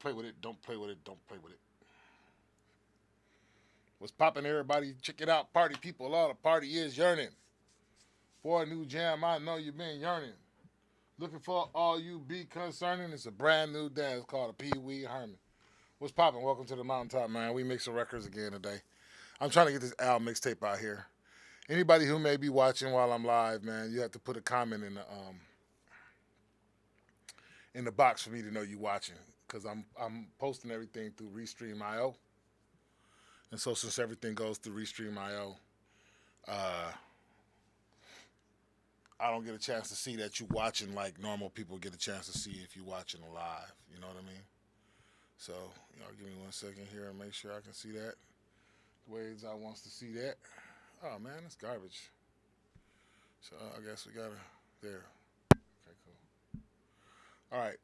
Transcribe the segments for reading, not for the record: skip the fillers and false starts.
play with it. Don't play with it. Don't play with it. What's popping, everybody? Check it out, party people. All the party is yearning for a new jam. I know you've been yearning. Looking for all you be concerning. It's a brand new dance called a Pee Wee Herman. What's popping? Welcome to the mountaintop, man. We mixing records again today. I'm trying to get this Al mixtape out here. Anybody who may be watching while I'm live, man, you have to put a comment in the box for me to know you watching, because I'm posting everything through Restream.io, and so since everything goes through Restream.io, uh, I don't get a chance to see that you watching like normal people get a chance to see if you watching live. You know what I mean? So y'all give me 1 second here and make sure I can see that the way I wants to see that. Oh man, that's garbage. So I guess we gotta there. Okay, cool. All right.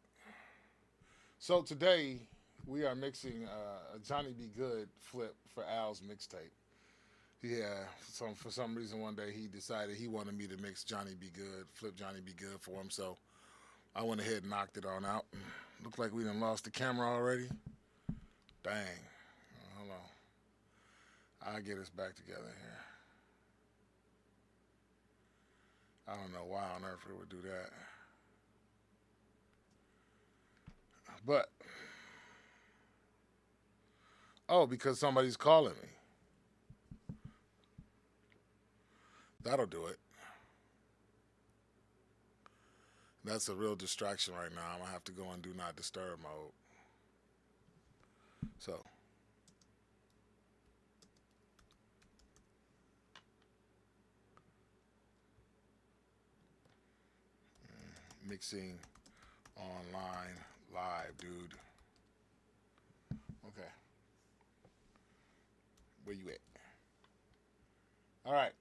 So today we are mixing a Johnny B. Good flip for Al's mixtape. Yeah, for some reason one day he decided he wanted me to mix Johnny B. Good, flip Johnny B. Good for him. So I went ahead and knocked it on out. Looked like we done lost the camera already. Dang. Hold on. I'll get us back together here. I don't know why on earth it would do that. But, oh, because somebody's calling me. That'll do it. That's a real distraction right now. I'm going to have to go and do not disturb mode. So, mixing online live, dude. Okay. Where you at? All right.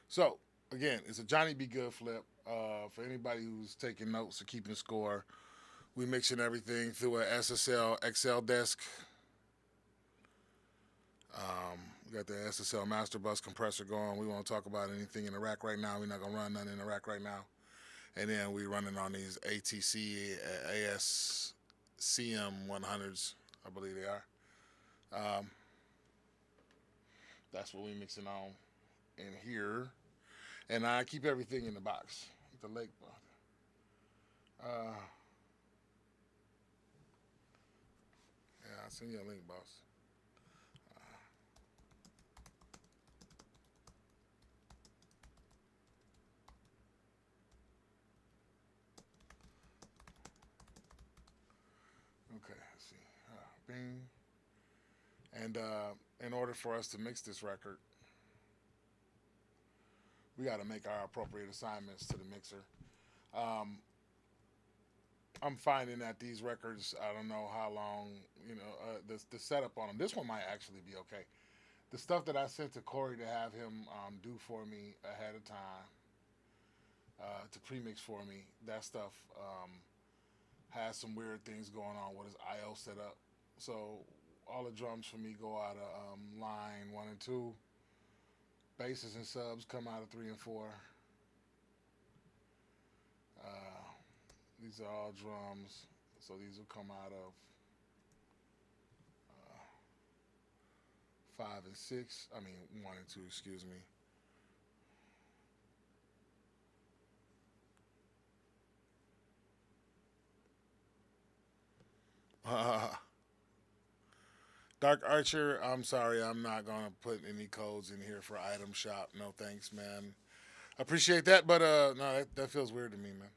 So, again, it's a Johnny B. Good flip. For anybody who's taking notes or keeping score, we mixing everything through a SSL XL desk. We got the SSL master bus compressor going. We won't talk about anything in the rack right now. We're not gonna run nothing in the rack right now. And then we running on these ATC ASCM 100s, I believe they are. Um, that's what we mixing on in here. And I keep everything in the box. The lake. Uh, yeah, I'll send you a link, boss. Okay, let's see. Bing. And in order for us to mix this record, we got to make our appropriate assignments to the mixer. Um, I'm finding that these records, I don't know how long, the setup on them. This one might actually be okay. The stuff that I sent to Corey to have him do for me ahead of time, to premix for me, that stuff has some weird things going on with his IO setup. So all the drums for me go out of line one and two. Basses and subs come out of three and four. Uh, these are all drums, so these will come out of uh, five and six. I mean, one and two. Excuse me. Uh, Dark Archer, I'm sorry, I'm not gonna put any codes in here for item shop. No thanks, man. I appreciate that, but no, that feels weird to me, man.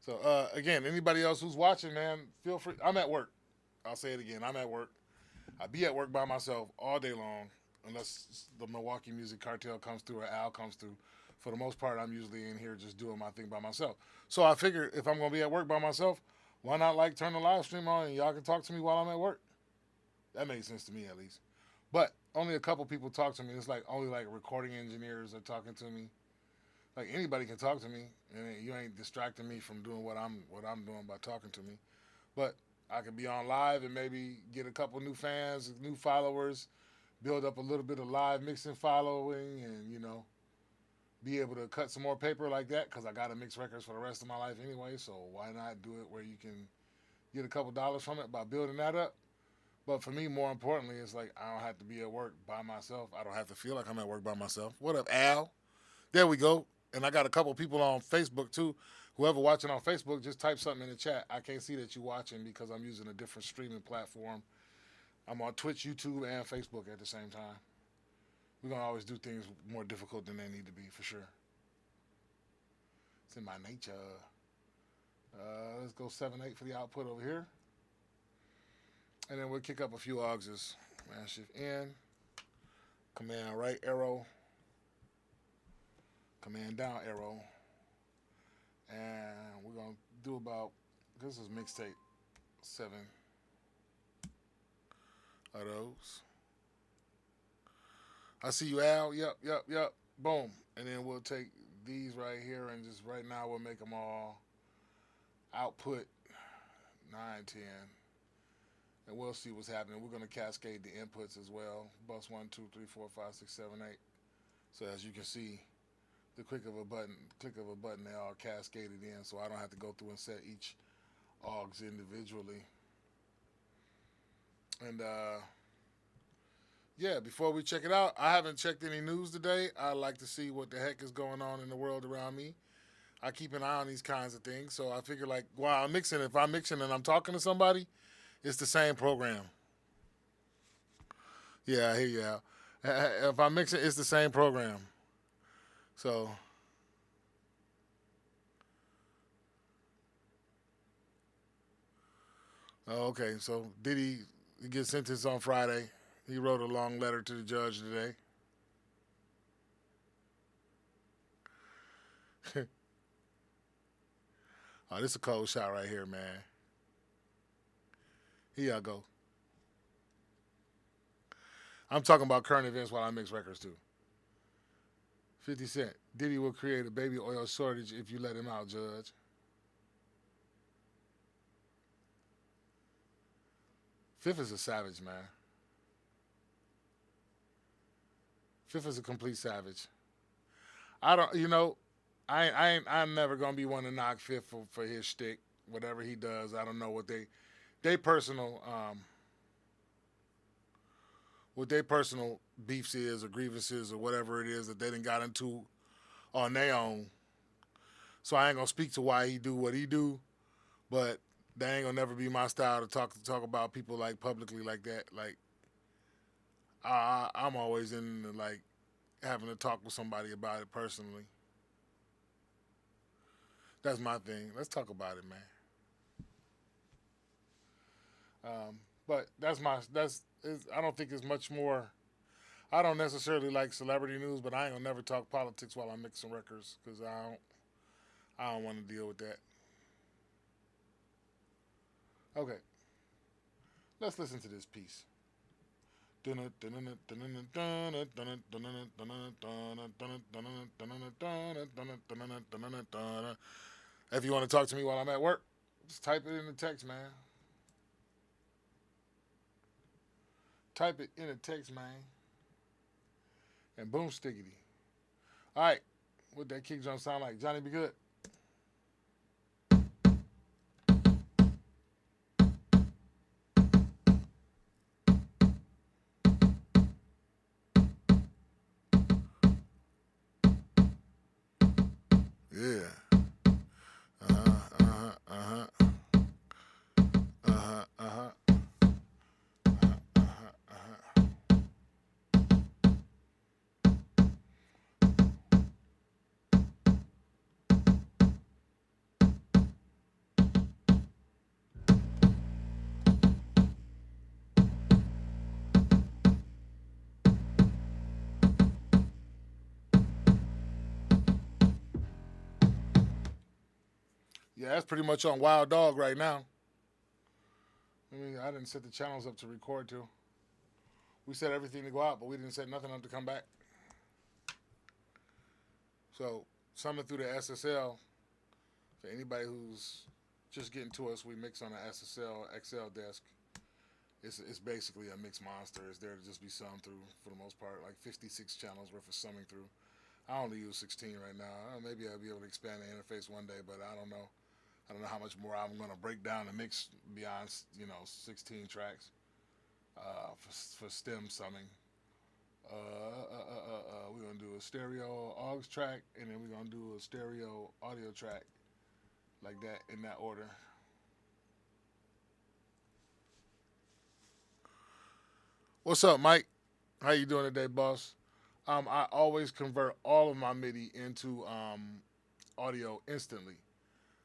So again, anybody else who's watching, man, feel free. I'm at work. I'll say it again. I'm at work. I be at work by myself all day long, unless the Milwaukee Music Cartel comes through or Al comes through. For the most part, I'm usually in here just doing my thing by myself. So I figure if I'm gonna be at work by myself, why not like turn the live stream on and y'all can talk to me while I'm at work? That makes sense to me at least. But only a couple people talk to me. It's like only like recording engineers are talking to me. Like anybody can talk to me, and you ain't distracting me from doing what I'm doing by talking to me. But I could be on live and maybe get a couple new fans, new followers, build up a little bit of live mixing following, and be able to cut some more paper like that because I got to mix records for the rest of my life anyway. So why not do it where you can, get a couple dollars from it by building that up. But for me, more importantly, it's like I don't have to be at work by myself. I don't have to feel like I'm at work by myself. What up, Al? There we go. And I got a couple people on Facebook too. Whoever watching on Facebook, just type something in the chat. I can't see that you're watching because I'm using a different streaming platform. I'm on Twitch, YouTube, and Facebook at the same time. We're gonna always do things more difficult than they need to be, for sure. It's in my nature. Let's go 7-8 for the output over here. And then we'll kick up a few auxes. Command Shift N. Command right arrow. Command down arrow. And we're going to do about, this is mixtape 7 of those. I see you, Al. Yep. Boom. And then we'll take these right here and just right now we'll make them all output 9, 10. And we'll see what's happening. We're going to cascade the inputs as well. Bus 1, 2, 3, 4, 5, 6, 7, 8. So as you can see, the click of a button, they all cascaded in, so I don't have to go through and set each augs individually. And yeah, before we check it out, I haven't checked any news today. I like to see what the heck is going on in the world around me. I keep an eye on these kinds of things, so I figure like while I'm mixing, if I'm mixing and I'm talking to somebody, it's the same program. Yeah, I hear you out. If I'm mixing, it's the same program. So, okay. So Diddy gets sentenced on Friday. He wrote a long letter to the judge today. Oh, this is a cold shot right here, man. Here y'all go. I'm talking about current events while I mix records too. 50 Cent. Diddy will create a baby oil shortage if you let him out, Judge. Fifth is a savage, man. Fifth is a complete savage. I don't, I'm never gonna be one to knock Fifth for his shtick, whatever he does. I don't know they personal, what their personal beefs is or grievances or whatever it is that they done got into on their own. So I ain't gonna speak to why he do what he do, but that ain't gonna never be my style to talk about people like publicly like that. Like I'm always in like having to talk with somebody about it personally. That's my thing. Let's talk about it, man. But I don't think it's much more. I don't necessarily like celebrity news, but I ain't gonna never talk politics while I'm mixing records because I don't want to deal with that. Okay, let's listen to this piece. If you want to talk to me while I'm at work, just type it in the text, man. Type it in the text, man. And boom, stickity. All right, what that kick drum sound like? Johnny, be good. Yeah. Yeah, that's pretty much on Wild Dog right now. I didn't set the channels up to record to. We set everything to go out, but we didn't set nothing up to come back. So, something through the SSL, for anybody who's just getting to us, we mix on the SSL XL desk. It's basically a mix monster. It's there to just be summed through for the most part, like 56 channels worth of summing through. I only use 16 right now. Maybe I'll be able to expand the interface one day, but I don't know. I don't know how much more I'm gonna break down the mix beyond 16 tracks for stem summing. We're gonna do a stereo aux track, and then we're gonna do a stereo audio track, like that in that order. What's up, Mike? How you doing today, boss? I always convert all of my MIDI into audio instantly.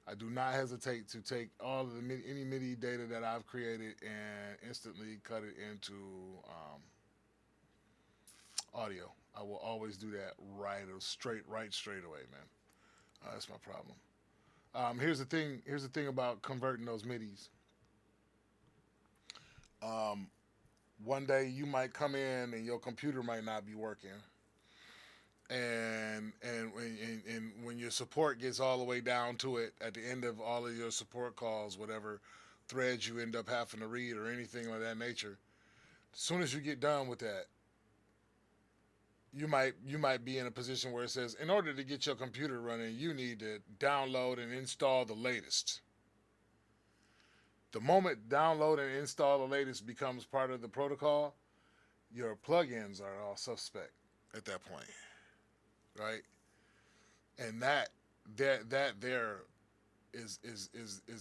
I do not hesitate to take all of the any MIDI data that I've created and instantly cut it into audio. I will always do that straight away, man. That's my problem. Here's the thing. Here's the thing about converting those MIDI's. Um, One day you might come in and your computer might not be working, and when your support gets all the way down to it at the end of all of your support calls, whatever threads you end up having to read or anything like that nature, as soon as you get done with that, you might be in a position where it says, in order to get your computer running, you need to download and install the latest. The moment download and install the latest becomes part of the protocol, your plugins are all suspect at that point, right? And that there is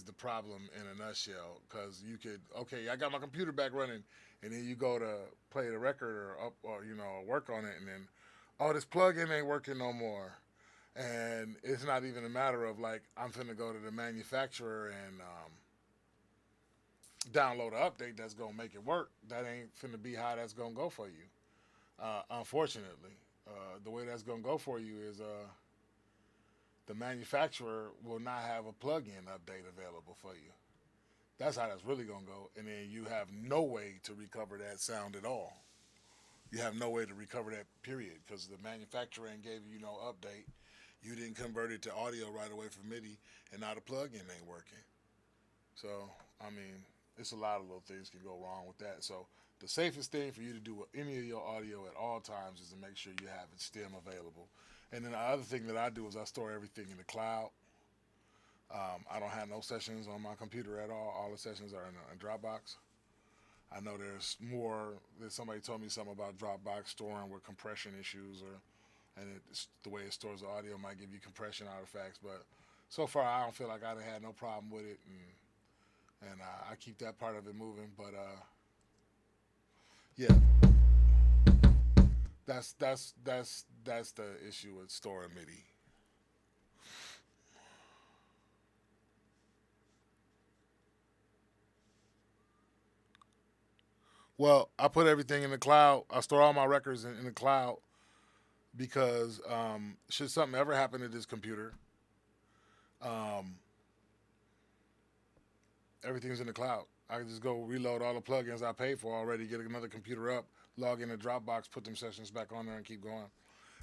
the problem in a nutshell. Because you could, okay, I got my computer back running, and then you go to play the record or work on it, and then, oh, this plugin ain't working no more. And it's not even a matter of like, I'm finna go to the manufacturer and download an update that's gonna make it work. That ain't finna be how that's gonna go for you. Unfortunately, the way that's gonna go for you is the manufacturer will not have a plug-in update available for you. That's how that's really gonna go, and then you have no way to recover that sound at all. You have no way to recover that period because the manufacturer ain't gave you no update. You didn't convert it to audio right away from MIDI, and now the plug-in ain't working. So, I mean, it's a lot of little things can go wrong with that. So the safest thing for you to do with any of your audio at all times is to make sure you have it stem available. And then the other thing that I do is I store everything in the cloud. I don't have no sessions on my computer at all. All the sessions are in Dropbox. I know there's more. Somebody told me something about Dropbox storing with compression issues, and the way it stores the audio might give you compression artifacts. But so far, I don't feel like I've had no problem with it, and I keep that part of it moving. But yeah, that's the issue with storing MIDI. Well, I put everything in the cloud. I store all my records in the cloud because should something ever happen to this computer, um, everything's in the cloud. I can just go reload all the plugins I paid for already, get another computer up, log in the Dropbox, put them sessions back on there, and keep going.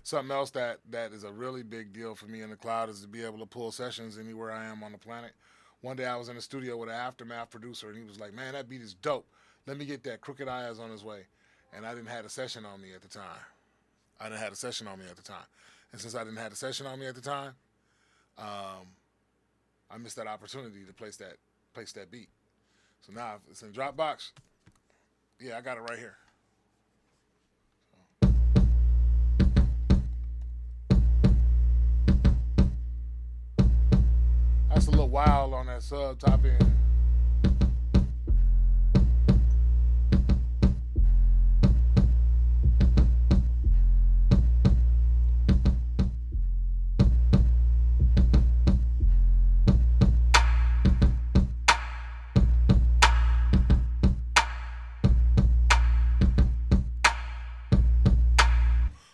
Something else that is a really big deal for me in the cloud is to be able to pull sessions anywhere I am on the planet. One day I was in the studio with an Aftermath producer, and he was like, "Man, that beat is dope. Let me get that. Crooked Eye is on his way." And I didn't have a session on me at the time. I didn't have a session on me at the time. And since I didn't have a session on me at the time, um, I missed that opportunity to place that beat. So now if it's in Dropbox, yeah, I got it right here. That's a little wild on that sub top end.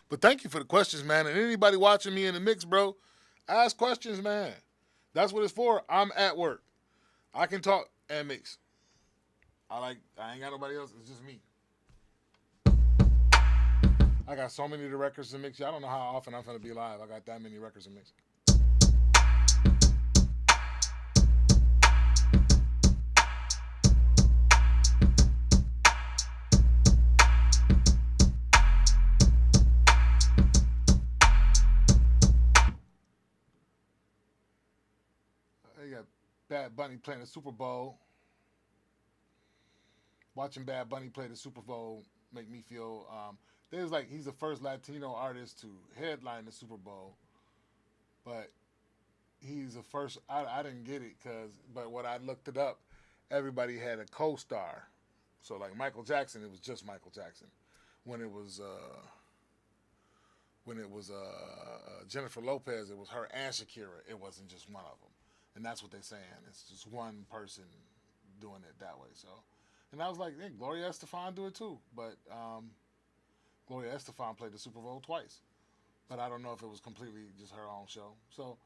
But thank you for the questions, man. And anybody watching me in the mix, bro, ask questions, man. That's what it's for. I'm at work. I can talk and mix. I ain't got nobody else. It's just me. I got so many of the records to mix. I don't know how often I'm gonna be live. I got that many records to mix. Hey, got Bunny playing the Super Bowl. Watching Bad Bunny play the Super Bowl make me feel. There's like he's the first Latino artist to headline the Super Bowl, but he's the first. I didn't get it but when I looked it up, everybody had a co-star. So like Michael Jackson, it was just Michael Jackson. When it was Jennifer Lopez, it was her and Shakira. It wasn't just one of them, and that's what they're saying. It's just one person doing it that way. So, and I was like, hey, Gloria Estefan do it too, but Gloria Estefan played the Super Bowl twice, but I don't know if it was completely just her own show. So,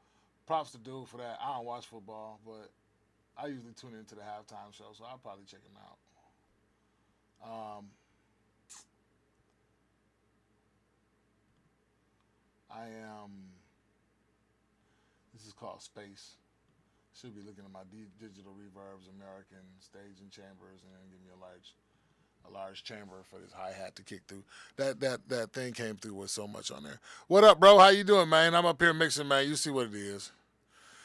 props to dude for that. I don't watch football, but I usually tune into the halftime show, so I'll probably check him out. This is called Space. Should be looking at my digital reverbs, American staging chambers, and then give me a large chamber for this hi-hat to kick through. That thing came through with so much on there. What up, bro? How you doing, man? I'm up here mixing, man. You see what it is.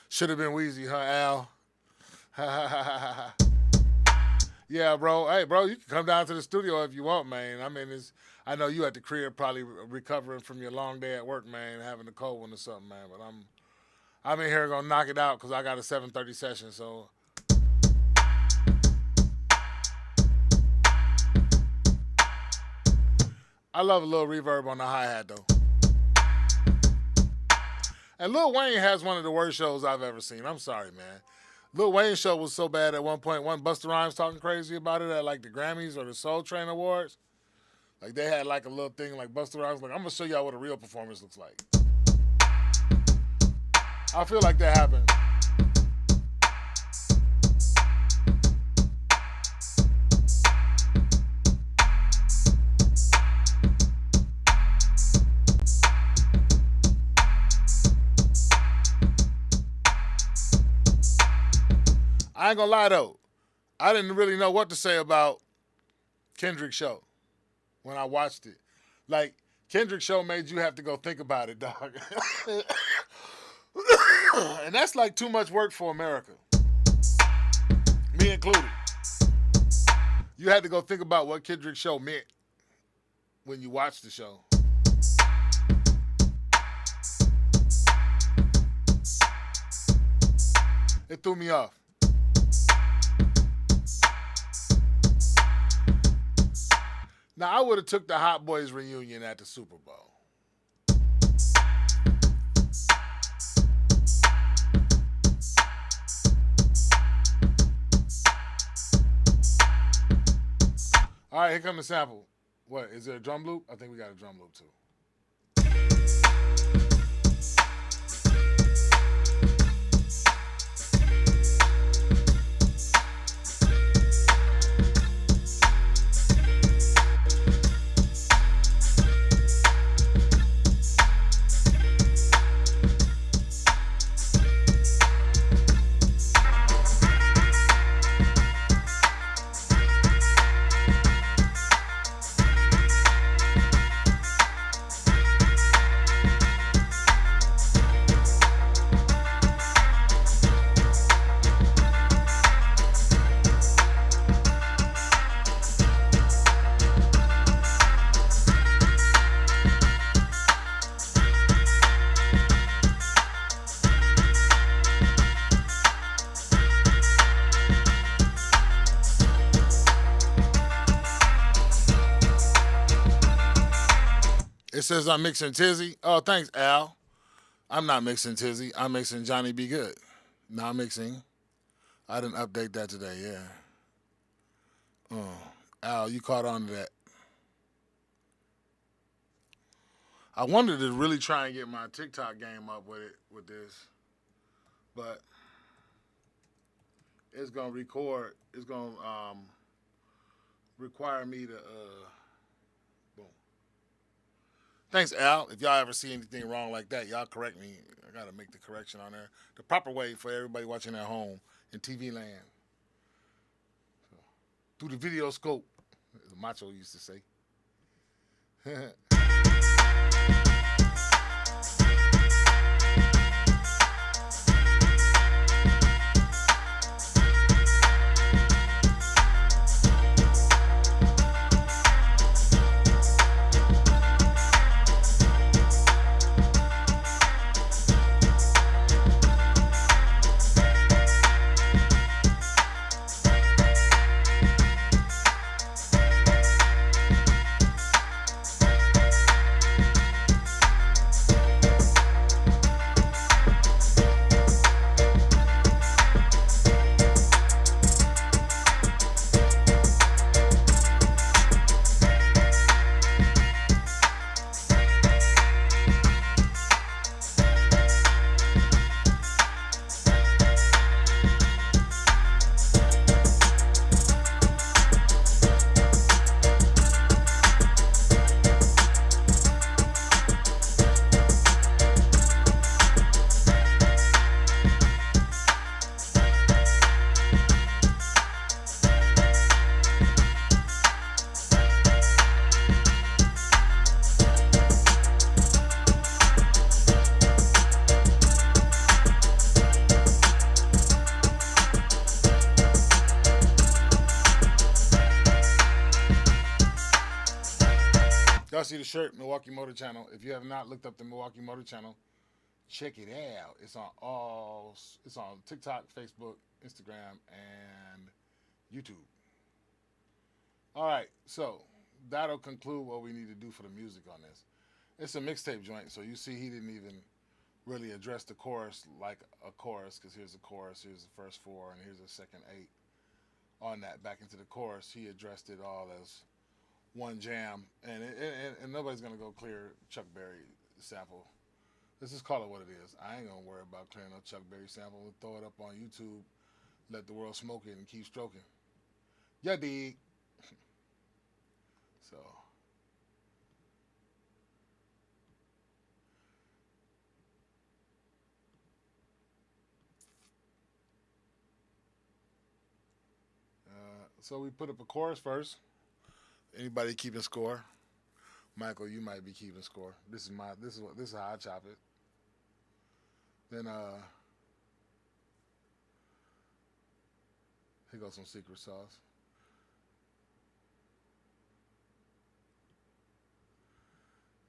Should have been Wheezy, huh, Al? Ha ha ha ha ha. Yeah, bro. Hey, bro, you can come down to the studio if you want, man. I mean, I know you at the crib probably recovering from your long day at work, man, having a cold one or something, man. But I'm in here gonna knock it out because I got a 7:30 session. So I love a little reverb on the hi-hat though. And Lil Wayne has one of the worst shows I've ever seen. I'm sorry, man. Lil Wayne's show was so bad at one point. One Busta Rhymes talking crazy about it at like the Grammys or the Soul Train Awards. Like they had like a little thing like Busta Rhymes like, I'm gonna show y'all what a real performance looks like. I feel like that happened. I ain't gonna lie though, I didn't really know what to say about Kendrick's show when I watched it. Like, Kendrick's show made you have to go think about it, dog. And that's like too much work for America. Me included. You had to go think about what Kendrick's show meant when you watched the show. It threw me off. Now, I would have took the Hot Boys reunion at the Super Bowl. All right, here comes the sample. What, is there a drum loop? I think we got a drum loop too. It says I'm mixing Tizzy. Oh, thanks, Al. I'm not mixing Tizzy. I'm mixing Johnny Be Good. Not mixing. I didn't update that today, yeah. Al, you caught on to that. I wanted to really try and get my TikTok game up with this. But it's going to record. It's going to require me to... boom. Thanks, Al. If y'all ever see anything wrong like that, y'all correct me. I got to make the correction on there. The proper way for everybody watching at home in TV land. So, through the video scope, as Macho used to say. y'all see the shirt, Milwaukee Motor Channel. If you have not looked up the Milwaukee Motor Channel, check it out. It's on all. It's on TikTok, Facebook, Instagram, and YouTube. All right, so that'll conclude what we need to do for the music on this. It's a mixtape joint, so you see he didn't even really address the chorus like a chorus, because here's the chorus, here's the first four, and here's the second eight. On that, back into the chorus, he addressed it all as one jam, and nobody's gonna go clear Chuck Berry sample. Let's just call it what it is. I ain't gonna worry about clearing no Chuck Berry sample. We'll throw it up on YouTube, let the world smoke it, and keep stroking. Yeah, dig. So, so we put up a chorus first. Anybody keeping score? Michael, you might be keeping score. This is how I chop it. Then here goes some secret sauce.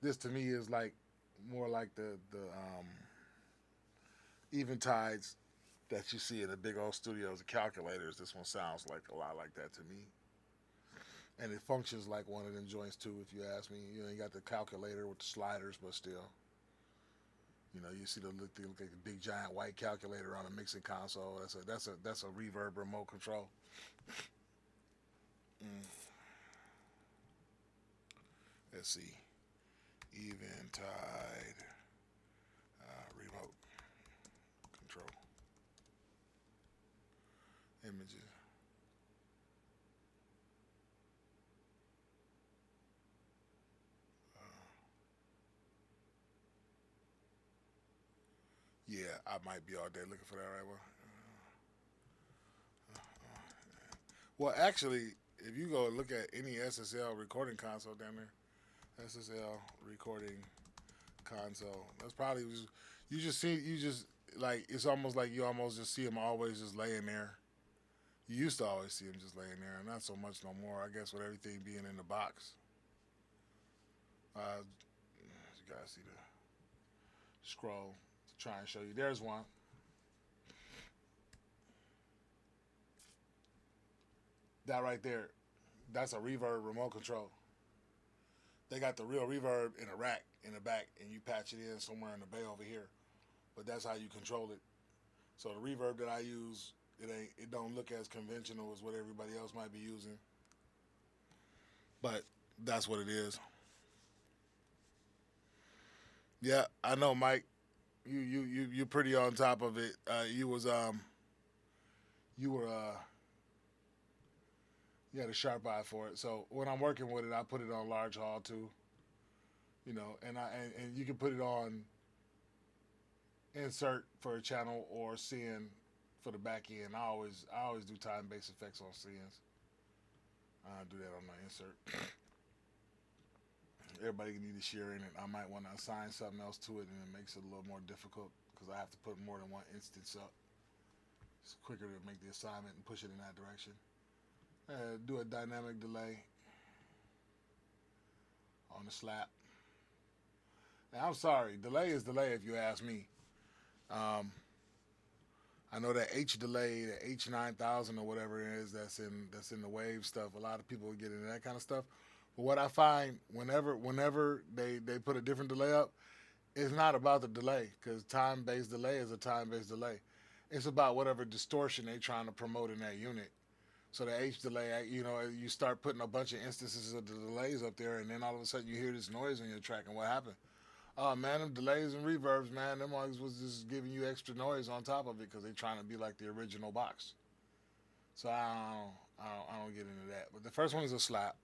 This to me is like more like the eventides that you see in the big old studios, the calculators. This one sounds like a lot like that to me. And it functions like one of them joints too, if you ask me. You know, you got the calculator with the sliders, but still, you know, you see they look like a big giant white calculator on a mixing console. That's a reverb remote control. Mm. Let's see, eventide remote control images. Yeah, I might be all day looking for that right one. Well, actually, if you go look at any SSL recording console down there, SSL recording console, that's probably you just like it's almost like you almost just see them always just laying there. You used to always see them just laying there, not so much no more. I guess with everything being in the box. You guys see the scroll to try and show you. There's one. That right there, that's a reverb remote control. They got the real reverb in a rack in the back, and you patch it in somewhere in the bay over here. But that's how you control it. So the reverb that I use, it don't look as conventional as what everybody else might be using. But that's what it is. Yeah, I know, Mike. You're pretty on top of it. You were you had a sharp eye for it. So when I'm working with it, I put it on large haul too. You know, and you can put it on insert for a channel or CN for the back end. I always do time based effects on CNs. I do that on my insert. Everybody can need to share in it. I might want to assign something else to it, and it makes it a little more difficult because I have to put more than one instance up. It's quicker to make the assignment and push it in that direction. Do a dynamic delay on the slap. Now, I'm sorry, delay is delay if you ask me. Um, I know that H delay, the H9000 or whatever it is that's in the wave stuff. A lot of people get into that kind of stuff. But what I find whenever they put a different delay up, it's not about the delay because time based delay is a time based delay. It's about whatever distortion they're trying to promote in that unit. So the H delay, you know, you start putting a bunch of instances of the delays up there, and then all of a sudden you hear this noise on your track, and what happened? Oh man, them delays and reverbs, man, them always was just giving you extra noise on top of it because they're trying to be like the original box. So I don't get into that. But the first one is a slap,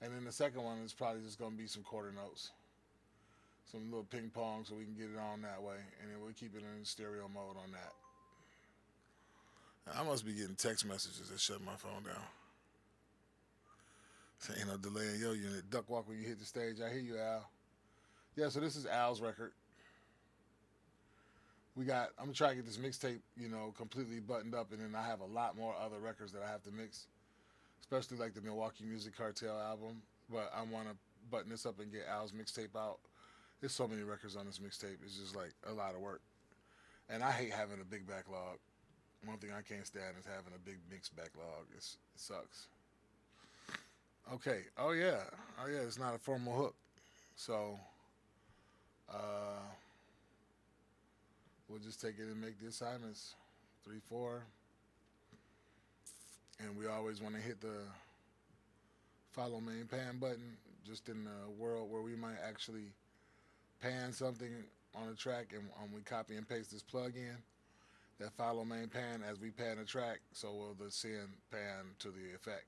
and then the second one is probably just gonna be some quarter notes, some little ping pong, so we can get it on that way, and then we'll keep it in stereo mode on that. I must be getting text messages that shut my phone down. Saying ain't no delay in your unit. Duck walk when you hit the stage. I hear you, Al. Yeah, so this is Al's record. I'm trying to get this mixtape, you know, completely buttoned up, and then I have a lot more other records that I have to mix, especially like the Milwaukee Music Cartel album. But I want to button this up and get Al's mixtape out. There's so many records on this mixtape. It's just like a lot of work. And I hate having a big backlog. One thing I can't stand is having a big mix backlog. It sucks. Okay. Oh yeah. It's not a formal hook. So we'll just take it and make the assignments. 3/4. And we always want to hit the follow main pan button just in the world where we might actually pan something on a track and we copy and paste this plug in. That follow main pan as we pan the track, so will the send pan to the effect.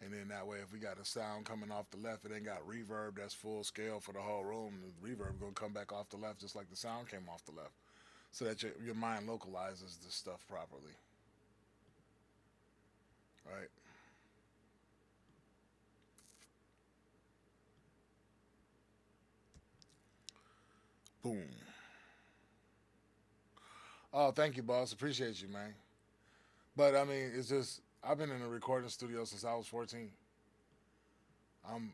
And then that way, if we got a sound coming off the left, it ain't got reverb that's full scale for the whole room. The reverb gonna come back off the left just like the sound came off the left, so that your mind localizes the stuff properly. Right. Boom. Oh, thank you, boss. Appreciate you, man. But I mean, it's just I've been in a recording studio since I was 14. I'm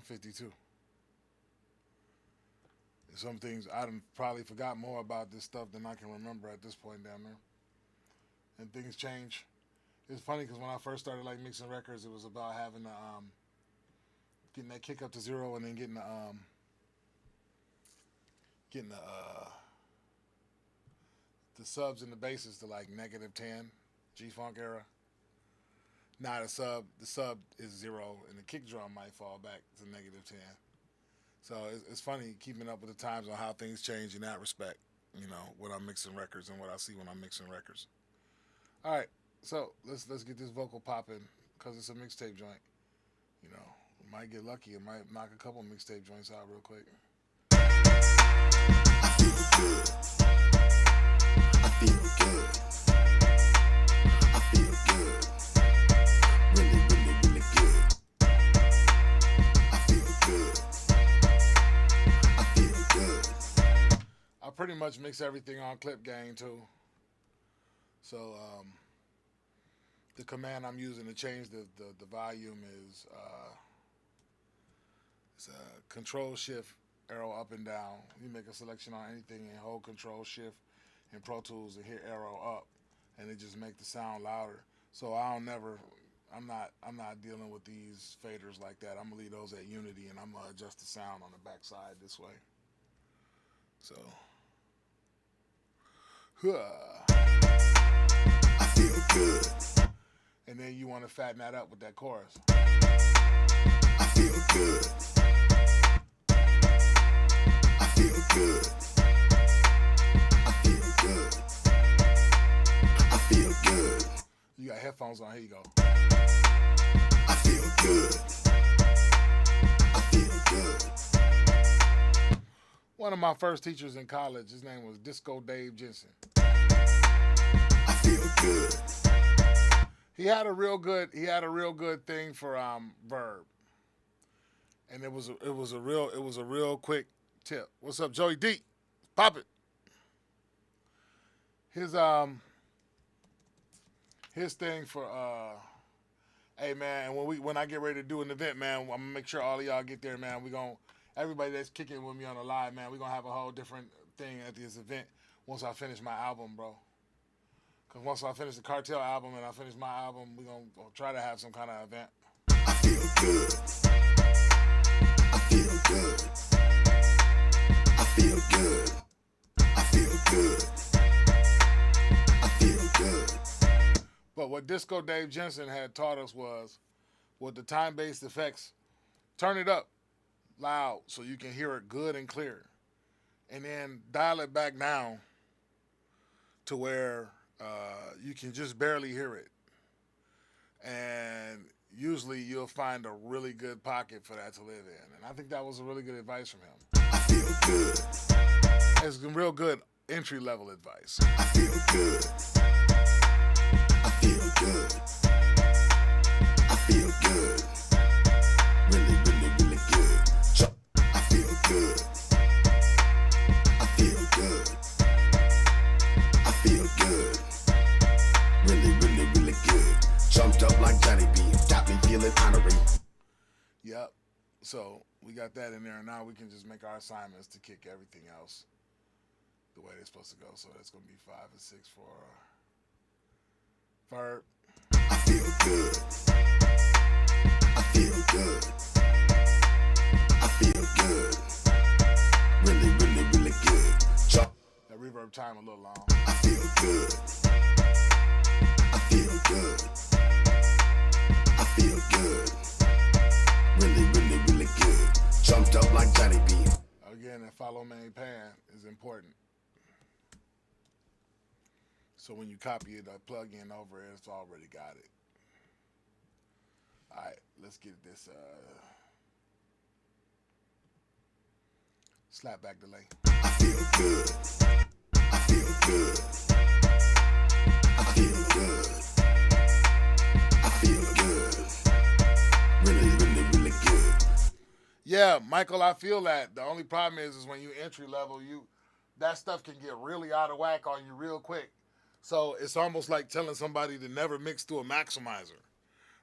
52. And some things I done probably forgot more about this stuff than I can remember at this point down there. And things change. It's funny because when I first started like mixing records, it was about having the getting that kick up to 0 and then getting the subs and the basses to like -10 G-Funk era. Now the sub is 0 and the kick drum might fall back to -10. So it's funny keeping up with the times on how things change in that respect, you know, when I'm mixing records and what I see when I'm mixing records. All right, so let's get this vocal popping because it's a mixtape joint. You know, we might get lucky. It might knock a couple mixtape joints out real quick. I feel good. I feel good. I feel good. Really, really, really good. I feel good. I feel good. I pretty much mix everything on Clip Gang too. So the command I'm using to change the volume is Control Shift arrow up and down. You make a selection on anything and hold Control Shift in Pro Tools and hit arrow up, and it just make the sound louder. So I'm not dealing with these faders like that. I'm gonna leave those at unity, and I'm gonna adjust the sound on the back side this way. So, I feel good. And then you want to fatten that up with that chorus. I feel good. I feel good. I feel good. I feel good. You got headphones on. Here you go. I feel good. I feel good. One of my first teachers in college, his name was Disco Dave Jensen. I feel good. He had a real good thing for verb, and it was a real quick tip. What's up, Joey D? Pop it. His thing for hey man, when I get ready to do an event, man, I'm gonna make sure all of y'all get there, man. Everybody that's kicking with me on the live, man, we're gonna have a whole different thing at this event once I finish my album, bro. Because once I finish the Cartel album and I finish my album, we're going to try to have some kind of event. I feel good. I feel good. I feel good. I feel good. I feel good. But what Disco Dave Jensen had taught us was, with the time-based effects, turn it up loud so you can hear it good and clear. And then dial it back down to where you can just barely hear it. And usually you'll find a really good pocket for that to live in. And I think that was a really good advice from him. I feel good. It's some real good entry-level advice. I feel good. I feel good. I feel good. Really, really, really good. I feel good. I feel good. I feel good. Really, really, really good. Jumped up like Johnny B. Got me feeling honorary. Yep. So we got that in there, and now we can just make our assignments to kick everything else the way they're supposed to go. So that's going to be 5 and 6 for Ferb. I feel good. I feel good. I feel good. Really, really, really good. Jump. That reverb time a little long. I feel good. I feel good. I feel good. Really, really, really good. Jumped up like Johnny B. Again, that follow main pan is important. So when you copy it, plug in over it, it's already got it. All right, let's get this slap back delay. I feel good. I feel good. I feel good. I feel good. Really, really, really good. Yeah, Michael, I feel that. The only problem is when you entry level, that stuff can get really out of whack on you real quick. So it's almost like telling somebody to never mix through a maximizer,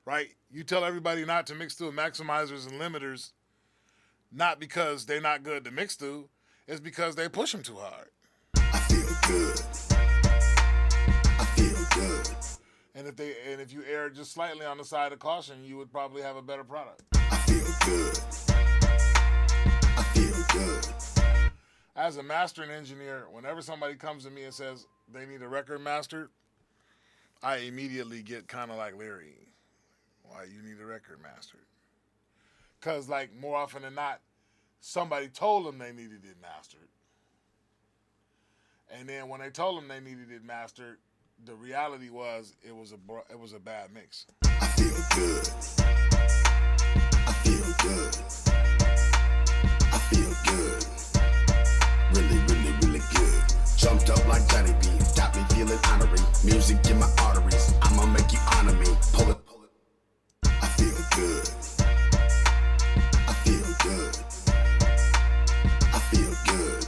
right? You tell everybody not to mix through maximizers and limiters, not because they're not good to mix through, it's because they push them too hard. I feel good. I feel good. And if you err just slightly on the side of caution, you would probably have a better product. I feel good. I feel good. As a mastering engineer, whenever somebody comes to me and says they need a record mastered, I immediately get kind of like leery. Why you need a record mastered? Because like more often than not, somebody told them they needed it mastered. And then when they told them they needed it mastered, the reality was it was a bad mix. I feel good. I feel good. I feel good. Really, really, really good. Jumped up like Johnny B. Got me feeling honorary. Music in my arteries. I'ma make you honor me. Pull it. I feel good. I feel good. I feel good.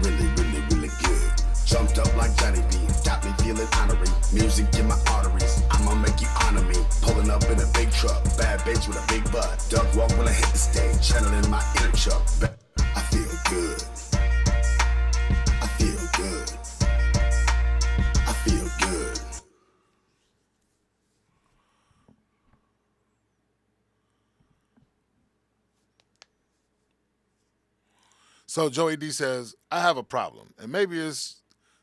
Really, really, really good. Jumped up like Johnny B. Got me feeling honorary. Music in my arteries. I'ma make you honor me. Pulling up in a big truck. Bad bitch with a big butt. Duck walk when I hit the stage. Channeling my inner Chuck. I feel good. I feel good. I feel good. So Joey D says, I have a problem, and maybe it's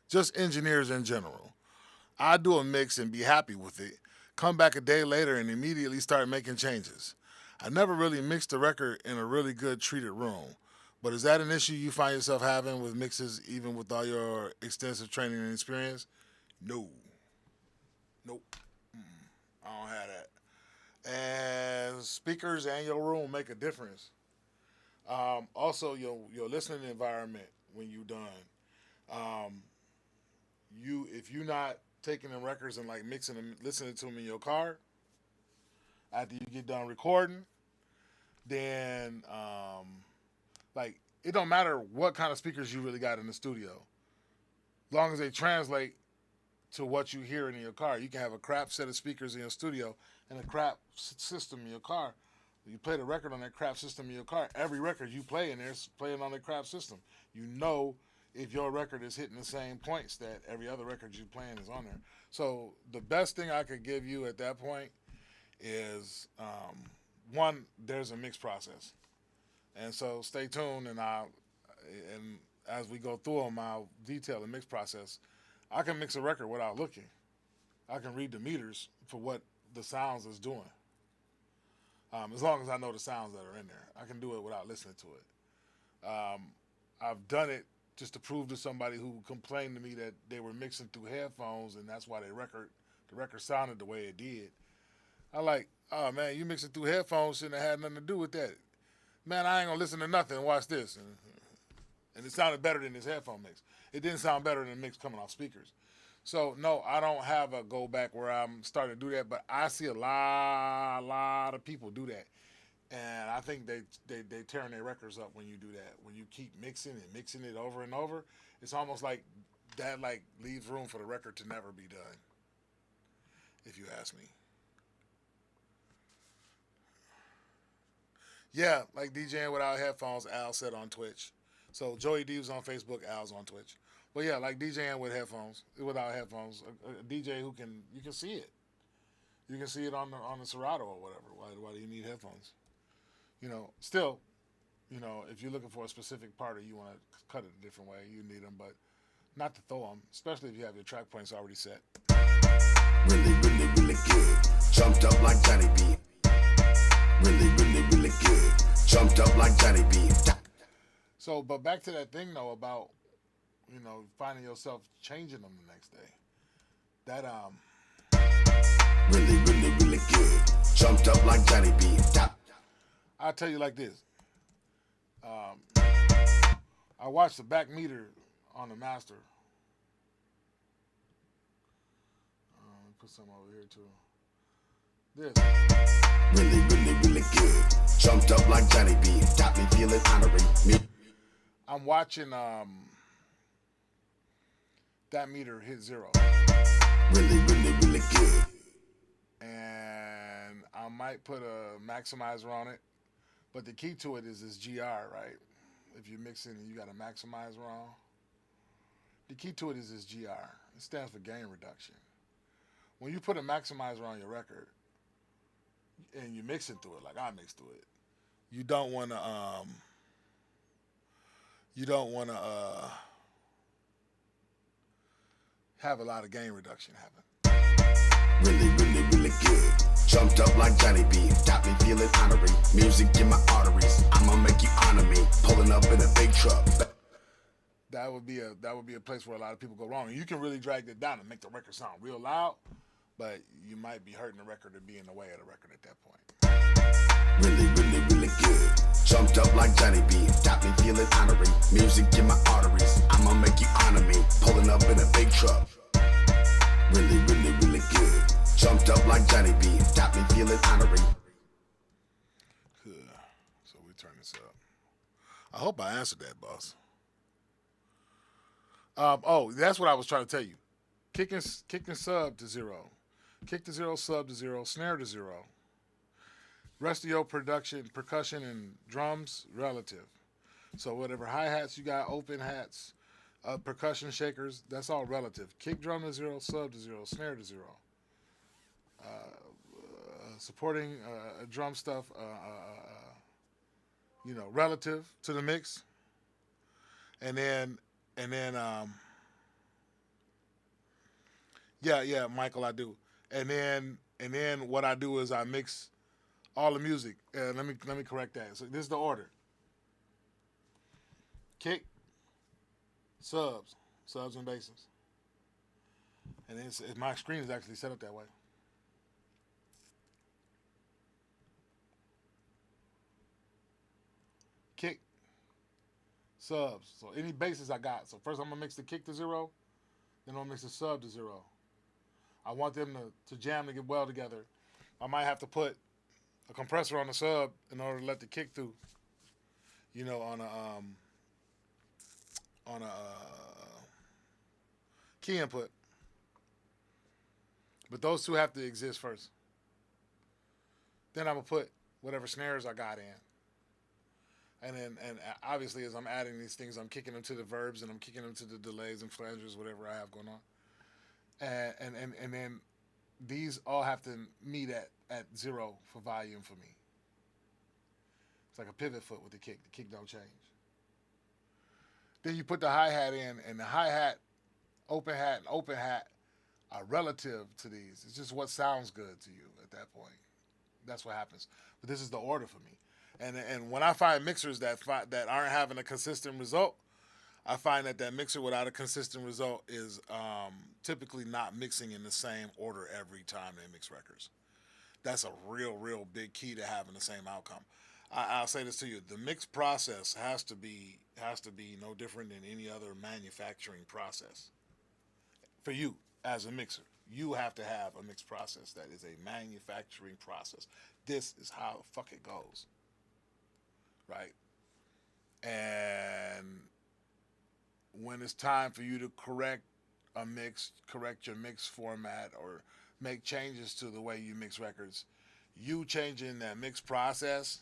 just engineers in general. I do a mix and be happy with it, come back a day later and immediately start making changes. I never really mixed a record in a really good treated room. But is that an issue you find yourself having with mixes even with all your extensive training and experience? No. Nope. I don't have that. And speakers and your room make a difference. Also, your listening environment when you're done. If you're not taking them records and like mixing them, listening to them in your car after you get done recording, then like it don't matter what kind of speakers you really got in the studio, as long as they translate to what you hear in your car. You can have a crap set of speakers in your studio and a crap system in your car. You play the record on that crap system in your car. Every record you play in there is playing on that crap system. You know if your record is hitting the same points that every other record you're playing is on there. So the best thing I could give you at that point is, one, there's a mix process. And so stay tuned, and as we go through them, I'll detail the mix process. I can mix a record without looking. I can read the meters for what the sounds is doing. As long as I know the sounds that are in there. I can do it without listening to it. I've done it just to prove to somebody who complained to me that they were mixing through headphones and that's why the record sounded the way it did. I like, oh man, you mixing through headphones shouldn't have had nothing to do with that. Man, I ain't gonna listen to nothing. Watch this. And it sounded better than this headphone mix. It didn't sound better than the mix coming off speakers. So, no, I don't have a go back where I'm starting to do that, but I see a lot of people do that. And I think they tearing their records up when you do that. When you keep mixing it over and over, it's almost like that like leaves room for the record to never be done, if you ask me. Yeah, like DJing without headphones, Al said on Twitch. So Joey D was on Facebook, Al's on Twitch. But yeah, like DJing with headphones, without headphones, a DJ who can you can see it. You can see it on the Serato or whatever. Why do you need headphones? Still, if you're looking for a specific part or you want to cut it a different way, you need them, but not to throw them, especially if you have your track points already set. Really, really, really good. Jumped up like Johnny B. Really, really, really good. Jumped up like Johnny B. So, but back to that thing though about finding yourself changing them the next day. That Really, really, really good. Jumped up like Johnny B. I'll tell you like this. I watched the back meter on the master. Let me put some over here too. This. Really, really, really good. Jumped up like Johnny B. Got me feeling honorary. Me. I'm watching that meter hit 0. Really, really, really good. And I might put a maximizer on it. But the key to it is this GR, right? If you're mixing and you got a maximizer on, the key to it is this GR. It stands for gain reduction. When you put a maximizer on your record and you're mixing through it, like I mix through it, you don't want to have a lot of gain reduction happen. Really, really, really good. Jumped up like Johnny B. Got me feeling honorary. Music in my arteries. I'ma make you honor me. Pulling up in a big truck. That would be a place where a lot of people go wrong. And you can really drag that down and make the record sound real loud, but you might be hurting the record or be in the way of the record at that point. Really, really, really good. Jumped up like Johnny B. Got me feeling honorary. Music in my arteries. I'ma make you honor me. Pulling up in a big truck. Really, really, really good. Jumped up like Johnny B. Got me feeling honorary. Good. So we turn this up. I hope I answered that, boss. That's what I was trying to tell you. Kicking sub to 0. Kick to 0, sub to 0, snare to 0. Rest of your percussion and drums, relative. So whatever hi-hats you got, open hats, percussion shakers, that's all relative. Kick drum to 0, sub to 0, snare to 0. Supporting drum stuff, relative to the mix. And then, yeah, Michael, I do. And then what I do is I mix all the music. Let me correct that. So this is the order: kick, subs and basses. And my screen is actually set up that way. Kick, subs. So any basses I got. So first I'm gonna mix the kick to 0, then I'm gonna mix the sub to 0. I want them to jam to get well together. I might have to put a compressor on the sub in order to let the kick through. On a key input. But those two have to exist first. Then I'm gonna put whatever snares I got in. And obviously as I'm adding these things, I'm kicking them to the verbs and I'm kicking them to the delays and flanges, whatever I have going on. And then these all have to meet at 0 for volume for me. It's like a pivot foot with the kick. The kick don't change. Then you put the hi-hat in, and the hi-hat, open hat, and open hat are relative to these. It's just what sounds good to you at that point. That's what happens. But this is the order for me. And when I find mixers that aren't having a consistent result, I find that mixer without a consistent result is typically not mixing in the same order every time they mix records. That's a real, real big key to having the same outcome. I'll say this to you: the mix process has to be no different than any other manufacturing process. For you as a mixer, you have to have a mix process that is a manufacturing process. This is how the fuck it goes, right? And when it's time for you to correct your mix format, or make changes to the way you mix records, you changing that mix process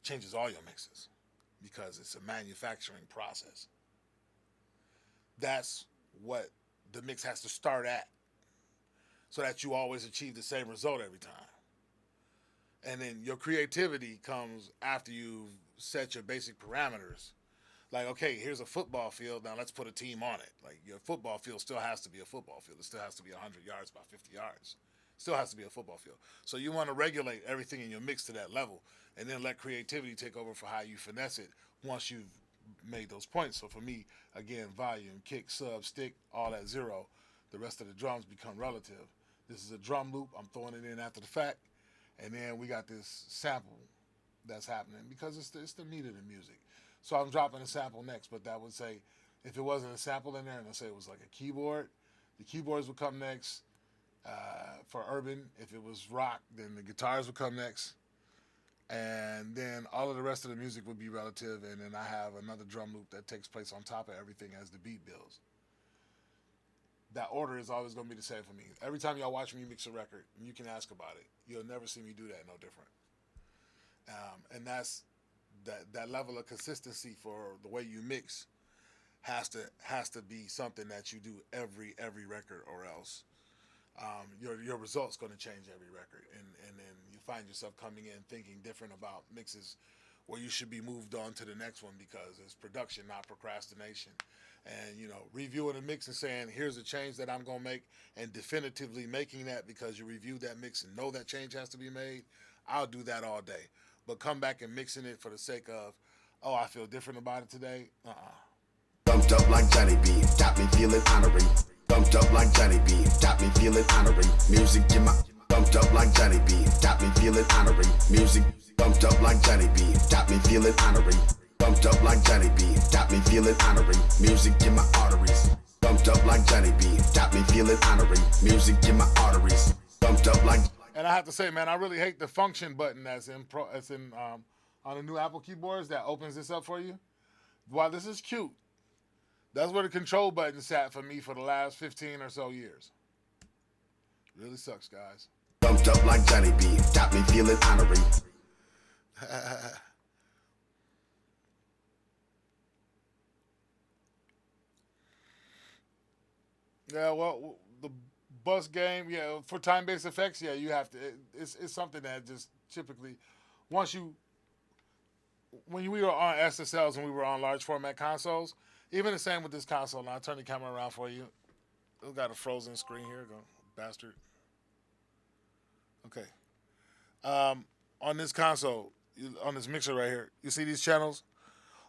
changes all your mixes because it's a manufacturing process. That's what the mix has to start at so that you always achieve the same result every time. And then your creativity comes after you've set your basic parameters. Like, okay, here's a football field. Now let's put a team on it. Like, your football field still has to be a football field. It still has to be 100 yards by 50 yards. Still has to be a football field. So you want to regulate everything in your mix to that level and then let creativity take over for how you finesse it once you've made those points. So for me, again, volume, kick, sub, stick, all at zero. The rest of the drums become relative. This is a drum loop. I'm throwing it in after the fact. And then we got this sample that's happening because it's the meat of the music. So I'm dropping a sample next, but that would say, if it wasn't a sample in there, and let's say it was like a keyboard, the keyboards would come next. For urban, if it was rock, then the guitars would come next. And then all of the rest of the music would be relative, and then I have another drum loop that takes place on top of everything as the beat builds. That order is always going to be the same for me. Every time y'all watch me mix a record, you can ask about it. You'll never see me do that no different. And that's that level of consistency for the way you mix has to be something that you do every record, or else your results going to change every record, and then you find yourself coming in thinking different about mixes where you should be moved on to the next one because it's production, not procrastination. And, you know, reviewing a mix and saying, here's a change that I'm going to make, and definitively making that because you reviewed that mix and know that change has to be made, I'll do that all day. But come back and mixing it for the sake of, oh, I feel different about it today, Bumped up like Johnny B, got me feeling honorary. Bumped up like Johnny B, got me feeling honorary. Music in my bumped up like Johnny B, got me feeling honorary. Music bumped up like Johnny B, got me feeling honorary. Bumped up like Johnny B, got me feeling honorary. Music in my arteries. Bumped up like Johnny B, got me feeling honorary. Music in my arteries. Bumped up like. And I have to say, man, I really hate the function button that's in on the new Apple keyboards that opens this up for you. While this is cute, that's where the control button sat for me for the last 15 or so years. Really sucks, guys. Bumped up like Johnny B, got me feeling honorary. Yeah, well, the bus game, yeah, for time-based effects, yeah, you have to. It's something that just typically, when we were on SSLs and we were on large format consoles, even the same with this console. Now I'll turn the camera around for you. It's got a frozen screen here, go bastard. Okay. On this console, on this mixer right here, you see these channels?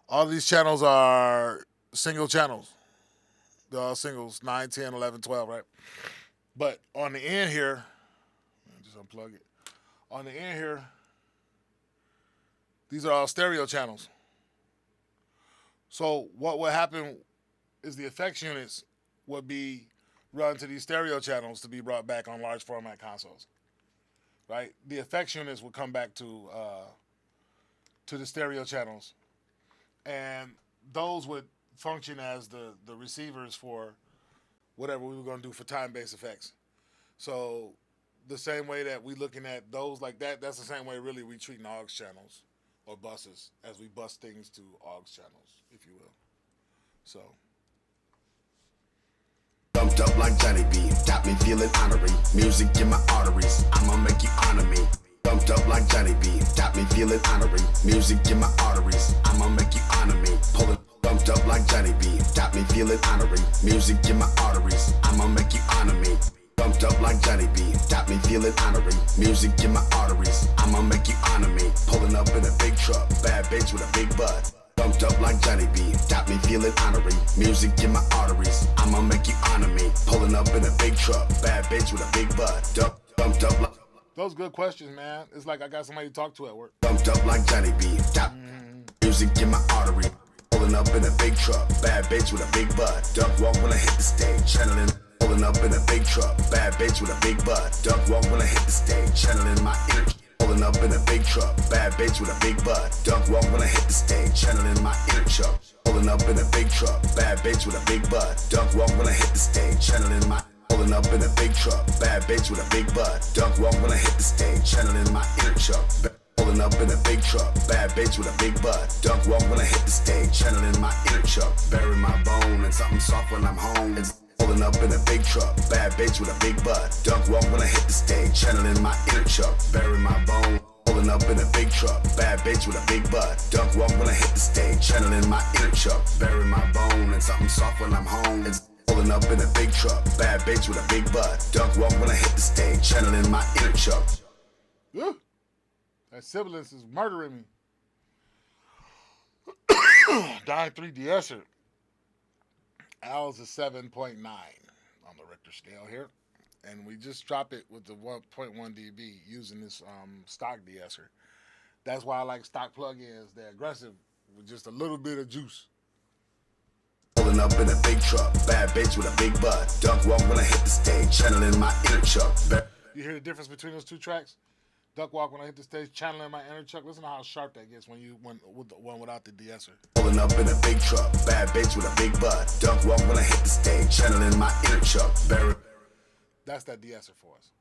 All these channels are single channels. They're all singles, 9, 10, 11, 12, right? But on the end here, just unplug it. On the end here, these are all stereo channels. So what would happen is the effects units would be run to these stereo channels to be brought back on large format consoles, right? The effects units would come back to the stereo channels, and those would function as the receivers for whatever we were going to do for time-based effects. So the same way that we looking at those like that, that's the same way really we treating aux channels or buses as we bus things to aux channels, if you will. So. Bumped up like Johnny B, got me feeling honorary. Music in my arteries, I'ma make you honor me. Bumped up like Johnny B, got me feeling honorary. Music in my arteries, I'ma make you honor me. Pull it. Bumped up like Johnny B, got me feeling honorary. Music in my arteries, I'ma make you honor me. Bumped up like Johnny B, got me feeling honorary. Music in my arteries, I'ma make you honor me. Pulling up in a big truck, bad bitch with a big butt. Bumped up like Johnny B, got me feeling honorary. Music in my arteries, I'ma make you honor me. Pulling up in a big truck, bad bitch with a big butt. Bumped up like. Those good questions, man. It's like I got somebody to talk to at work. Bumped up like Johnny B, got music in my artery. Pulling up in a big truck, bad bitch with a big butt. Duck walk when I hit the stage, channeling. Pulling up in a big truck, bad bitch with a big butt. Duck walk when I hit the stage, channeling my energy. Pulling up in a big truck, bad bitch with a big butt. Duck walk when I hit the stage, channeling my inner chuck. Pulling up in a big truck, bad bitch with a big butt. Duck walk when I hit the stage, channeling my. Pulling up in a big truck, bad bitch with a big butt. Duck walk when I hit the stage, channeling my inner chuck. Pulling up in a big truck, bad bitch with a big butt. Duck walk when I hit the stage, channeling my inner Chuck. Bury my bone and something soft when I'm home. It's pulling up in a big truck, bad bitch with a big butt. Duck walk when I hit the stage, channeling my inner Chuck. Bury my bone. Pulling up in a big truck, bad bitch with a big butt. Duck walk when I hit the stage, channeling my inner Chuck. Bury my bone and something soft when I'm home. It's pulling up in a big truck, bad bitch with a big butt. Duck walk when I hit the stage, channeling my inner Chuck. Woo. That sibilance is murdering me. Dying 3 de-esser. Al's a 7.9 on the Richter scale here. And we just drop it with the 1.1 dB using this stock de-esser. That's why I like stock plugins. They're aggressive with just a little bit of juice. Pulling up in a big truck, bad bitch with a big butt. Duck walk when I hit the stage, channeling my inner Chuck. You hear the difference between those two tracks? Duck walk when I hit the stage, channeling my inner Chuck. Listen to how sharp that gets when you with the one without the de-esser. Pulling up in a big truck, bad bitch with a big butt. Duck walk when I hit the stage, channeling my inner Chuck. That's that de-esser for us.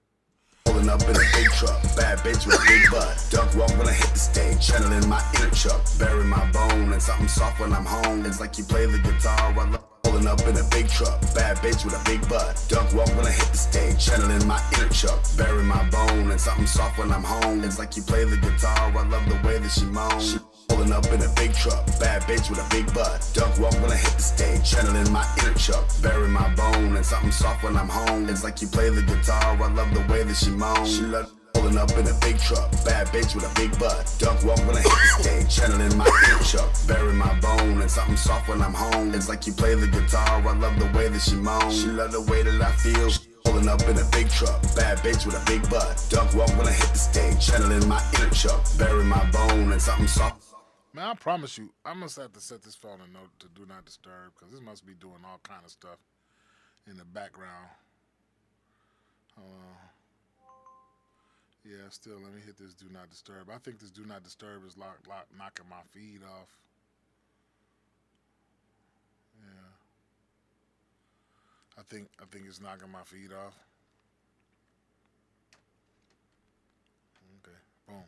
Pulling up in a big truck, bad bitch with a big butt. Duck walk when I hit the stage, channeling my inner Chuck. Bury my bone and something soft when I'm home. It's like you play the guitar while I'm pulling up in a big truck, bad bitch with a big butt. Duck walk when I hit the stage, channeling my inner Chuck. Bury my bone and something soft when I'm home. It's like you play the guitar, I love the way that she moans. Pulling up in a big truck, bad bitch with a big butt. Duck walk when I hit the stage, channeling my inner Chuck. Bury my bone and something soft when I'm home. It's like you play the guitar, I love the way that she moans. She love pulling up in a big truck, bad bitch with a big butt. Duck walk when I hit the stage, channeling my inner Chuck. Bury my bone and something soft when I'm home. It's like you play the guitar, I love the way that she moans. She love the way that I feel. Pulling up in a big truck, bad bitch with a big butt. Duck walk when I hit the stage, channeling my inner Chuck. Bury my bone and something soft. Man, I promise you, I must have to set this phone a note to do not disturb because this must be doing all kind of stuff in the background. Yeah, still, let me hit this do not disturb. I think this do not disturb is knocking my feed off. Yeah. I think it's knocking my feed off. Okay, boom.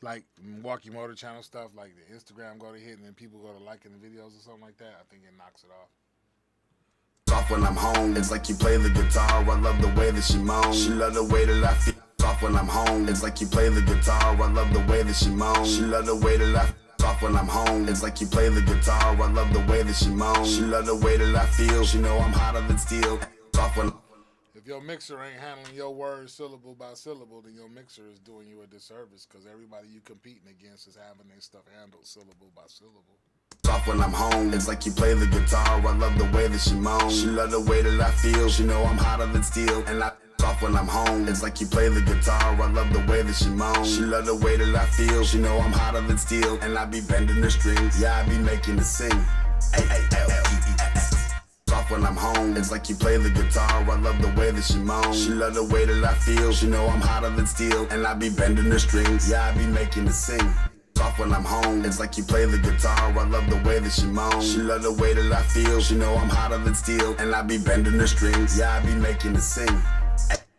Like Milwaukee Motor Channel stuff, like the Instagram go to hit and then people go to liking the videos or something like that, I think it knocks it off. Soft when I'm home, it's like you play the guitar, I love the way that she moans. She love the way that I feel. Soft when I'm home, it's like you play the guitar, I love the way that she moans. She love the way that I feel. Soft when I'm home, it's like you play the guitar, I love the way that she moans. She love the way that I feel, she know I'm hotter than steel. Soft when if your mixer ain't handling your words syllable by syllable, then your mixer is doing you a disservice because everybody you competing against is having their stuff handled syllable by syllable. Soft when I'm home, it's like you play the guitar, I love the way that she moans. She love the way that I feel, she know I'm hotter than steel. And I soft when I'm home, it's like you play the guitar, I love the way that she moans. She love the way that I feel, she know I'm hotter than steel. And I be bending the strings, yeah, I be making it sing. Soft when I'm home, it's like you play the guitar, I love the way that she moans. She love the way that I feel, she know I'm hotter than steel. And I be bending the strings, yeah, I be making it sing. Soft when I'm home, it's like you play the guitar, I love the way that she moans. She love the way that I feel, she know I'm hotter than steel. And I be bending the strings, yeah, I be making it sing.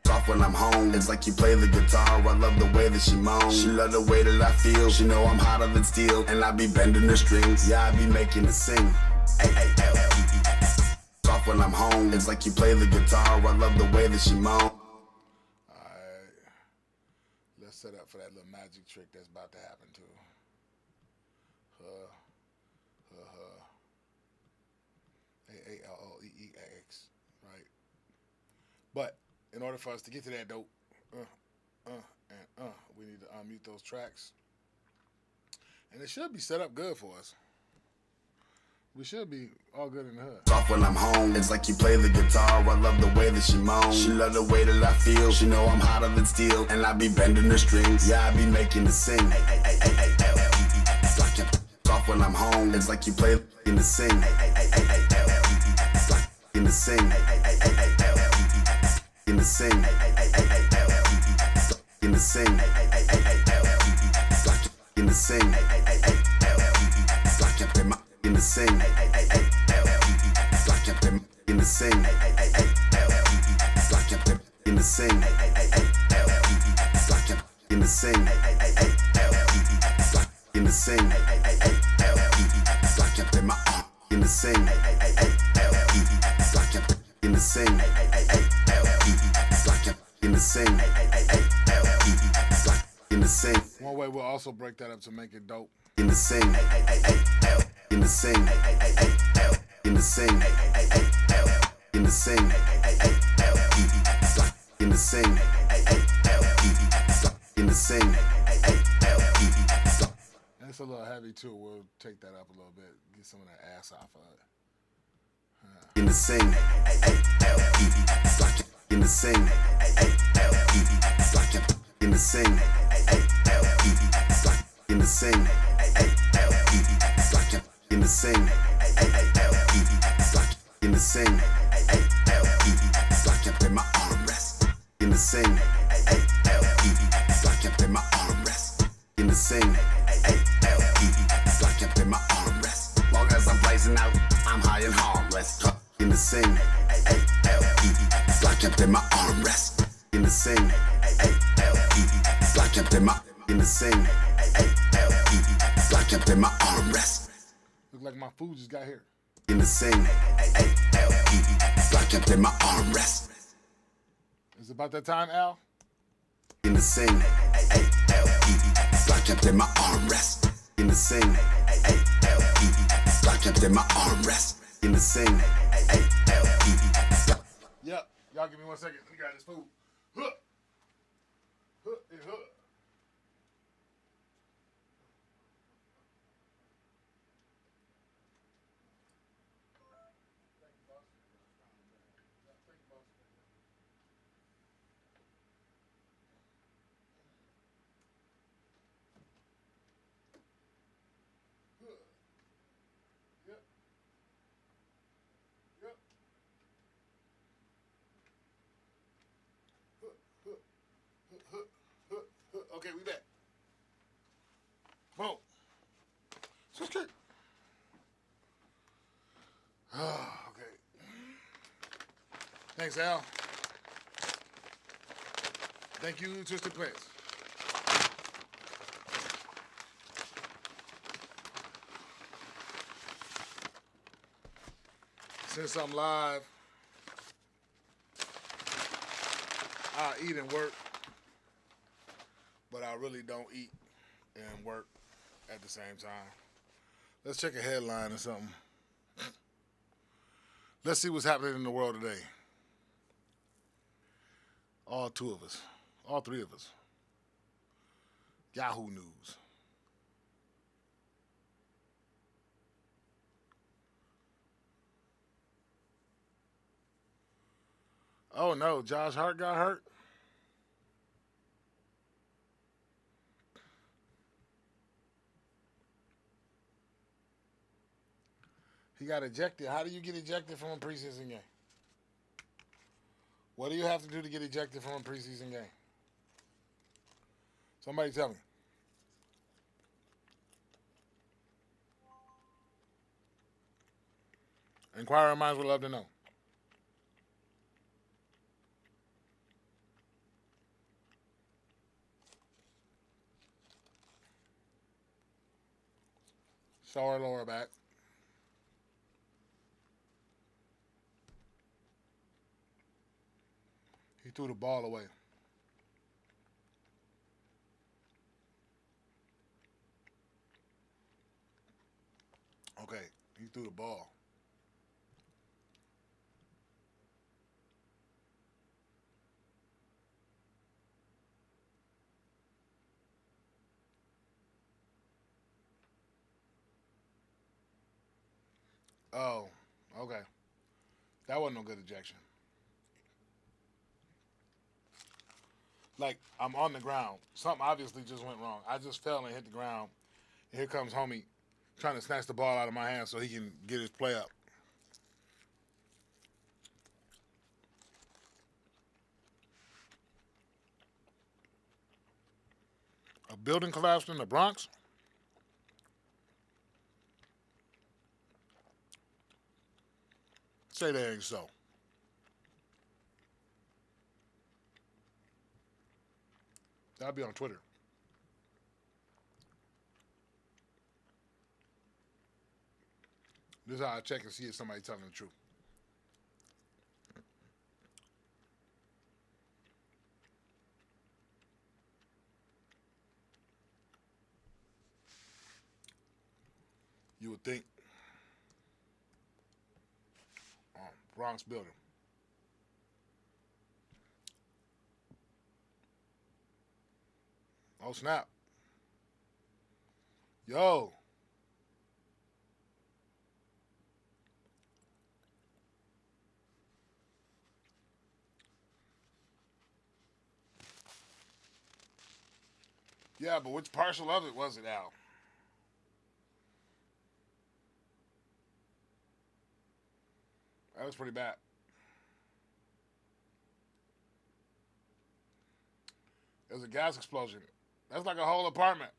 Soft when I'm home, it's like you play the guitar, I love the way that she moans. She love the way that I feel, she know I'm hotter than steel. And I be bending the strings, yeah, I be making it sing. Soft when I'm home, it's like you play the guitar, I love the way that she moans. Alright, let's set up for that little magic trick that's about to happen too. A-A-L-O-E-E-X, right? But in order for us to get to that dope, we need to unmute those tracks. And it should be set up good for us. We should be all good in the hood. Soft when I'm home, it's like you play the guitar, I love the way that she moans. She love the way that I feel, she know I'm hotter than steel. And I be bending the strings, yeah, I be making it sing. Soft when I'm home, it's like you play in the sing. In the sing. In the sing. In the sing. In the sing. In the sing, in the sing, in the sing, in the the sing, slide in the sing, slide up in my arm, in the sing, slide up in the sing, slide up in the sing, slide in the sing. One way we'll also break that up to make it dope. In the sing, in the sing, in the sing, in the sing, slide in the sing, slide in the sing, slide. That's a little heavy too. We'll take that up a little bit. Get some of that ass off of it. In the sing, slide in the sing, slide in the sing, slide in the sing, slide in the sing, slide in the sing, slide up in my armrest. In the sing, slide up in my armrest. In the sing, slide up in my armrest. Long as I'm blazing out, I'm high and harmless. In the sing, slide up in my armrest. In the sing, slide up in my, in the sing, slide up in my armrest. Look like my food just got here. In the sing, slide up in my armrest. Is it about that time, Al? In the sing, slide up in my armrest. In the sing, slide up in my armrest. In the sing, Yep. Y'all give me 1 second. We got this food. Huh. Huh and huh. Yep. Yep. Okay, we back. Boom. Switch kick. Okay. Thanks, Al. Thank you, Twisted Plants. Since I'm live, I eat and work, but I really don't eat and work at the same time. Let's check a headline or something. Let's see what's happening in the world today. All two of us, all three of us. Yahoo News. Oh no, Josh Hart got hurt. He got ejected. How do you get ejected from a preseason game? What do you have to do to get ejected from a preseason game? Somebody tell me. Inquiring minds would love to know. Sore lower back. He threw the ball away. Okay, he threw the ball. Oh, okay. That wasn't no good ejection. Like, I'm on the ground. Something obviously just went wrong. I just fell and hit the ground. And here comes homie trying to snatch the ball out of my hand so he can get his play up. A building collapsed in the Bronx? Say that ain't so. That'll be on Twitter. This is how I check and see if somebody's telling the truth. You would think. Bronx building. Oh, snap. Yo. Yeah, but which parcel of it was it, Al? That was pretty bad. There was a gas explosion. That's like a whole apartment.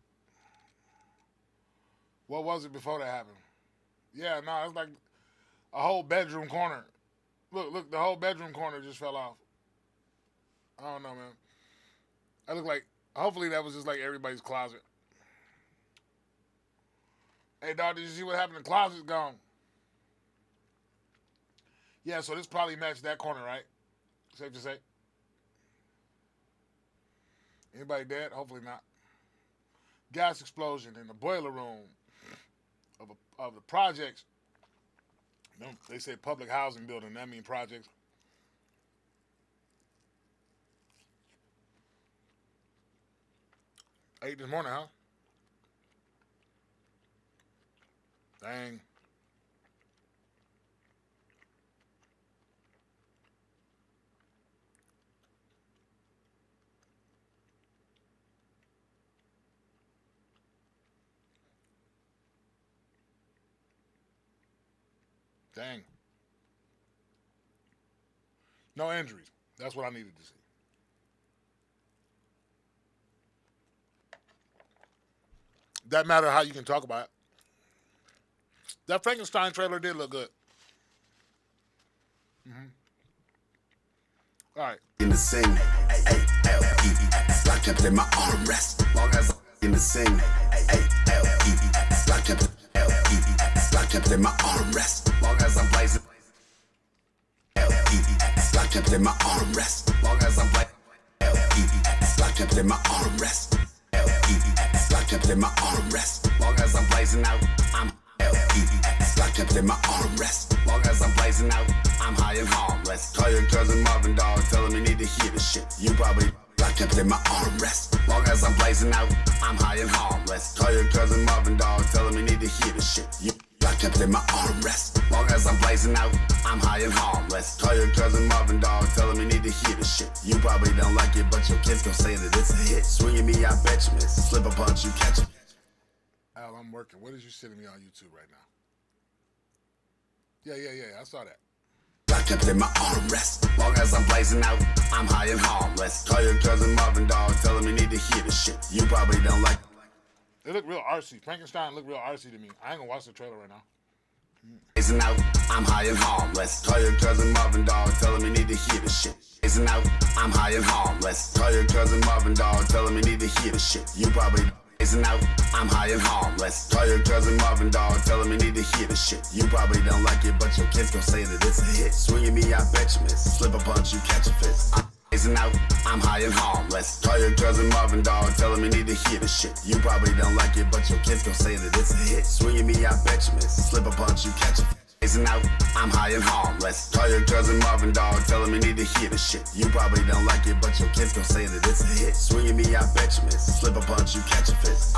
What was it before that happened? Yeah, no, it's like a whole bedroom corner. Look, the whole bedroom corner just fell off. I don't know, man. That looked like, hopefully that was just like everybody's closet. Hey, dog, did you see what happened? The closet's gone. Yeah, so this probably matched that corner, right? Safe to say. Anybody dead? Hopefully not. Gas explosion in the boiler room of the projects. They say public housing building. That means projects. Ate this morning, huh? Dang. Dang. No injuries. That's what I needed to see. That matter how you can talk about it. That Frankenstein trailer did look good. All right. In the sing, A-L-E-E, locked up in my armrest. Long as I'm in the sing, A-L-E-E, locked up, L-E-E, locked up in my armrest. Long as I'm blazing, L-E-E, locked up in my armrest. Long as I'm blazing, L-E-E, locked up in my armrest. L-E-E, locked up in my armrest. Long as I'm blazing out, I'm L-E-E, locked up in my armrest. Long as I'm blazing out, I'm high and harmless. Call your cousin Marvin, dog, tell him you need to hear the shit. You probably locked up in my armrest. Long as I'm blazing out, I'm high and harmless. Call your cousin Marvin, dog, tell him you need to hear the shit. You locked up in my armrest. Long as I'm blazing out, I'm high and harmless. Call your cousin Marvin, dog, tell him you need to hear the shit. You probably don't like it, but your kids gon' say that it's a hit. Swinging me, I bet you miss. Slip a punch, you catch it. Al, I'm working. What is you sending me on YouTube right now? Yeah, I saw that. Locked up in my armrest. Long as I'm blazing out, I'm high and harmless. Call your cousin Marvin, dog, tell him you need to hear the shit. You probably don't like It looked real artsy. Frankenstein looked real artsy to me. I ain't gonna watch the trailer right now. blazing out, I'm high and harmless. Call your cousin Marvin, dog, tell him you need to hear the shit. Blazing out, I'm high and harmless. Call your cousin Marvin, dog, tell him you need to hear the shit. You probably blazing out, I'm high and harmless. Call your cousin Marvin, dog, tell him you need to hear the shit. You probably don't like it, but your kids gon' say that it's a hit. Swinging me, I bet you miss. Slip a punch, you catch a fist. Blazing out, I'm high and harmless. Call your cousin Marvin, dog, tell him you need to hear the shit. You probably don't like it, but your kids gon' say that it's a hit. Swinging me, I bet you miss. Slip a punch, you catch a fist. Blazing out, I'm high and harmless. Call your cousin Marvin, dog, tell him you need to hear the shit. You probably don't like it, but your kids gon' say that it's a hit. Swinging me, I bet you miss. Slip a punch, you catch a fist.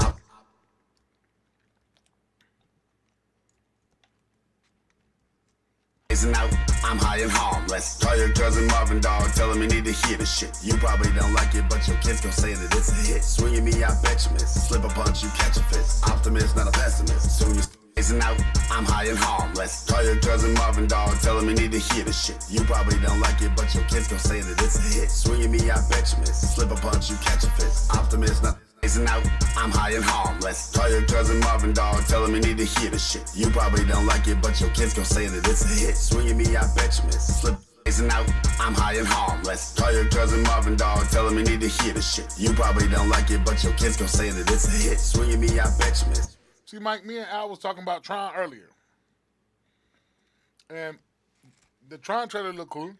Blazing out, I'm high and harmless. Call your cousin Marvin, dog, tell him you need to hear the shit. You probably don't like it, but your kids gon' say that it's a hit. Swinging me, I bet you miss. Slip a punch, you catch a fist. Optimist, not a pessimist. Soon you blazing out, I'm high and harmless. Call your cousin Marvin, dog, tell him you need to hear the shit. You probably don't like it, but your kids gon' say that it's a hit. Swinging me, I bet you miss. Slip a punch, you catch a fist. Optimist, not blazing out, I'm high and harmless. Call your cousin Marvin, dog, tell him you need to hear the shit. You probably don't like it, but your kids gon' say that it's a hit. Swinging me, I bet you miss. Slip blazing out, I'm high and harmless. Call your cousin Marvin, dog, tell him you need to hear the shit. You probably don't like it, but your kids gon' say that it's a hit. Swinging me, I bet you miss. See, Mike, me and Al was talking about Tron earlier. And the Tron trailer looked cool.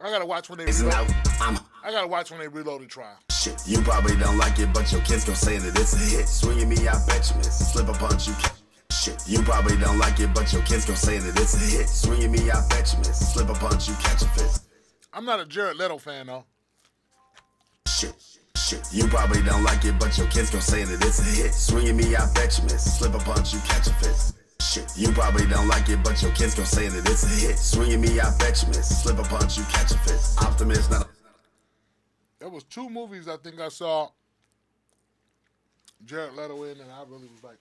I gotta watch when they It's reload. out. I'm I gotta watch when they reload the Tron. shit. You probably don't like it, but your kids gon' say that it's a hit. Swinging me, I bet you miss. Slip a punch, you can't. Shit. You probably don't like it, but your kids gon' say that it's a hit. Swinging me, I bet you miss. Slip a punch, you catch a fist. I'm not a Jared Leto fan though. Shit. You probably don't like it, but your kids gon' say that it's a hit. Swinging me, I bet you miss. Slip a punch, you catch a fist. Shit. You probably don't like it, but your kids gon' say that it's a hit. Swinging me, I bet you miss. Slip a punch, you catch a fist. Optimist, not a There was 2 movies I think I saw Jared Leto in, and I really was like,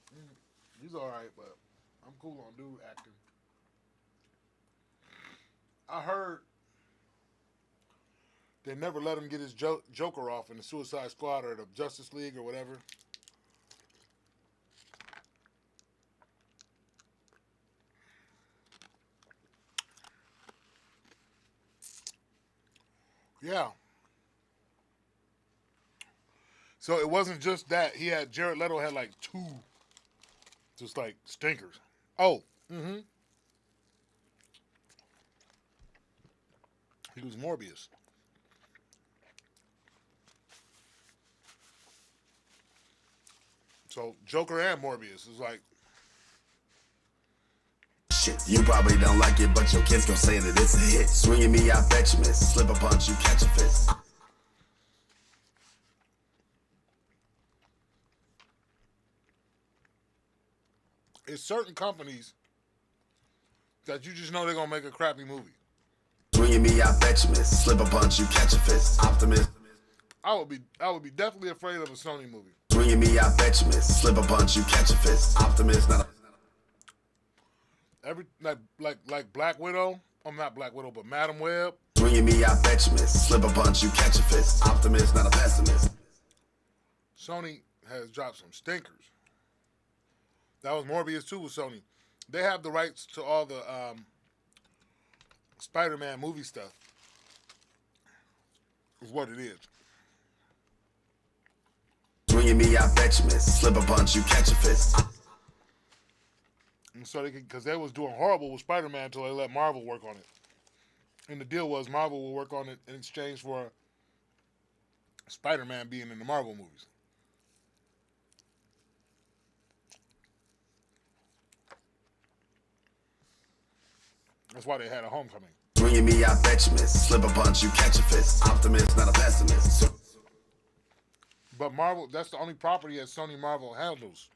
he's all right, but I'm cool on dude acting. I heard they never let him get his Joker off in the Suicide Squad or the Justice League or whatever. Yeah. So it wasn't just that. Jared Leto had like 2 just like stinkers. Oh, he was Morbius. So Joker and Morbius is like, shit. You probably don't like it, but your kids gon' say that it's a hit. Swinging me, I bet you miss. Slip a punch, you catch a fist. it's certain companies that you just know they're gonna make a crappy movie. Swinging me, I bet you miss. Slip a punch, you catch a fist. Optimist. I would be definitely afraid of a Sony movie. Swinging me, I bet you miss. Slip a punch, you catch a fist. Optimist, not a Every like Black Widow. I'm not Black Widow, but Madam Web. swinging me, I bet you miss. Slip a punch, you catch a fist. Optimist, not a pessimist. Sony has dropped some stinkers. That was Morbius too with Sony. They have the rights to all the Spider-Man movie stuff. Is what it is. Swinging me, I bet you miss. Slip a punch, you catch a fist. And so because they was doing horrible with Spider-Man until they let Marvel work on it. And the deal was Marvel will work on it in exchange for Spider-Man being in the Marvel movies. That's why they had a Homecoming. Swinging me, I bet you miss. Slip a punch, you catch a fist. Optimist, not a pessimist. But Marvel, that's the only property that Sony Marvel handles.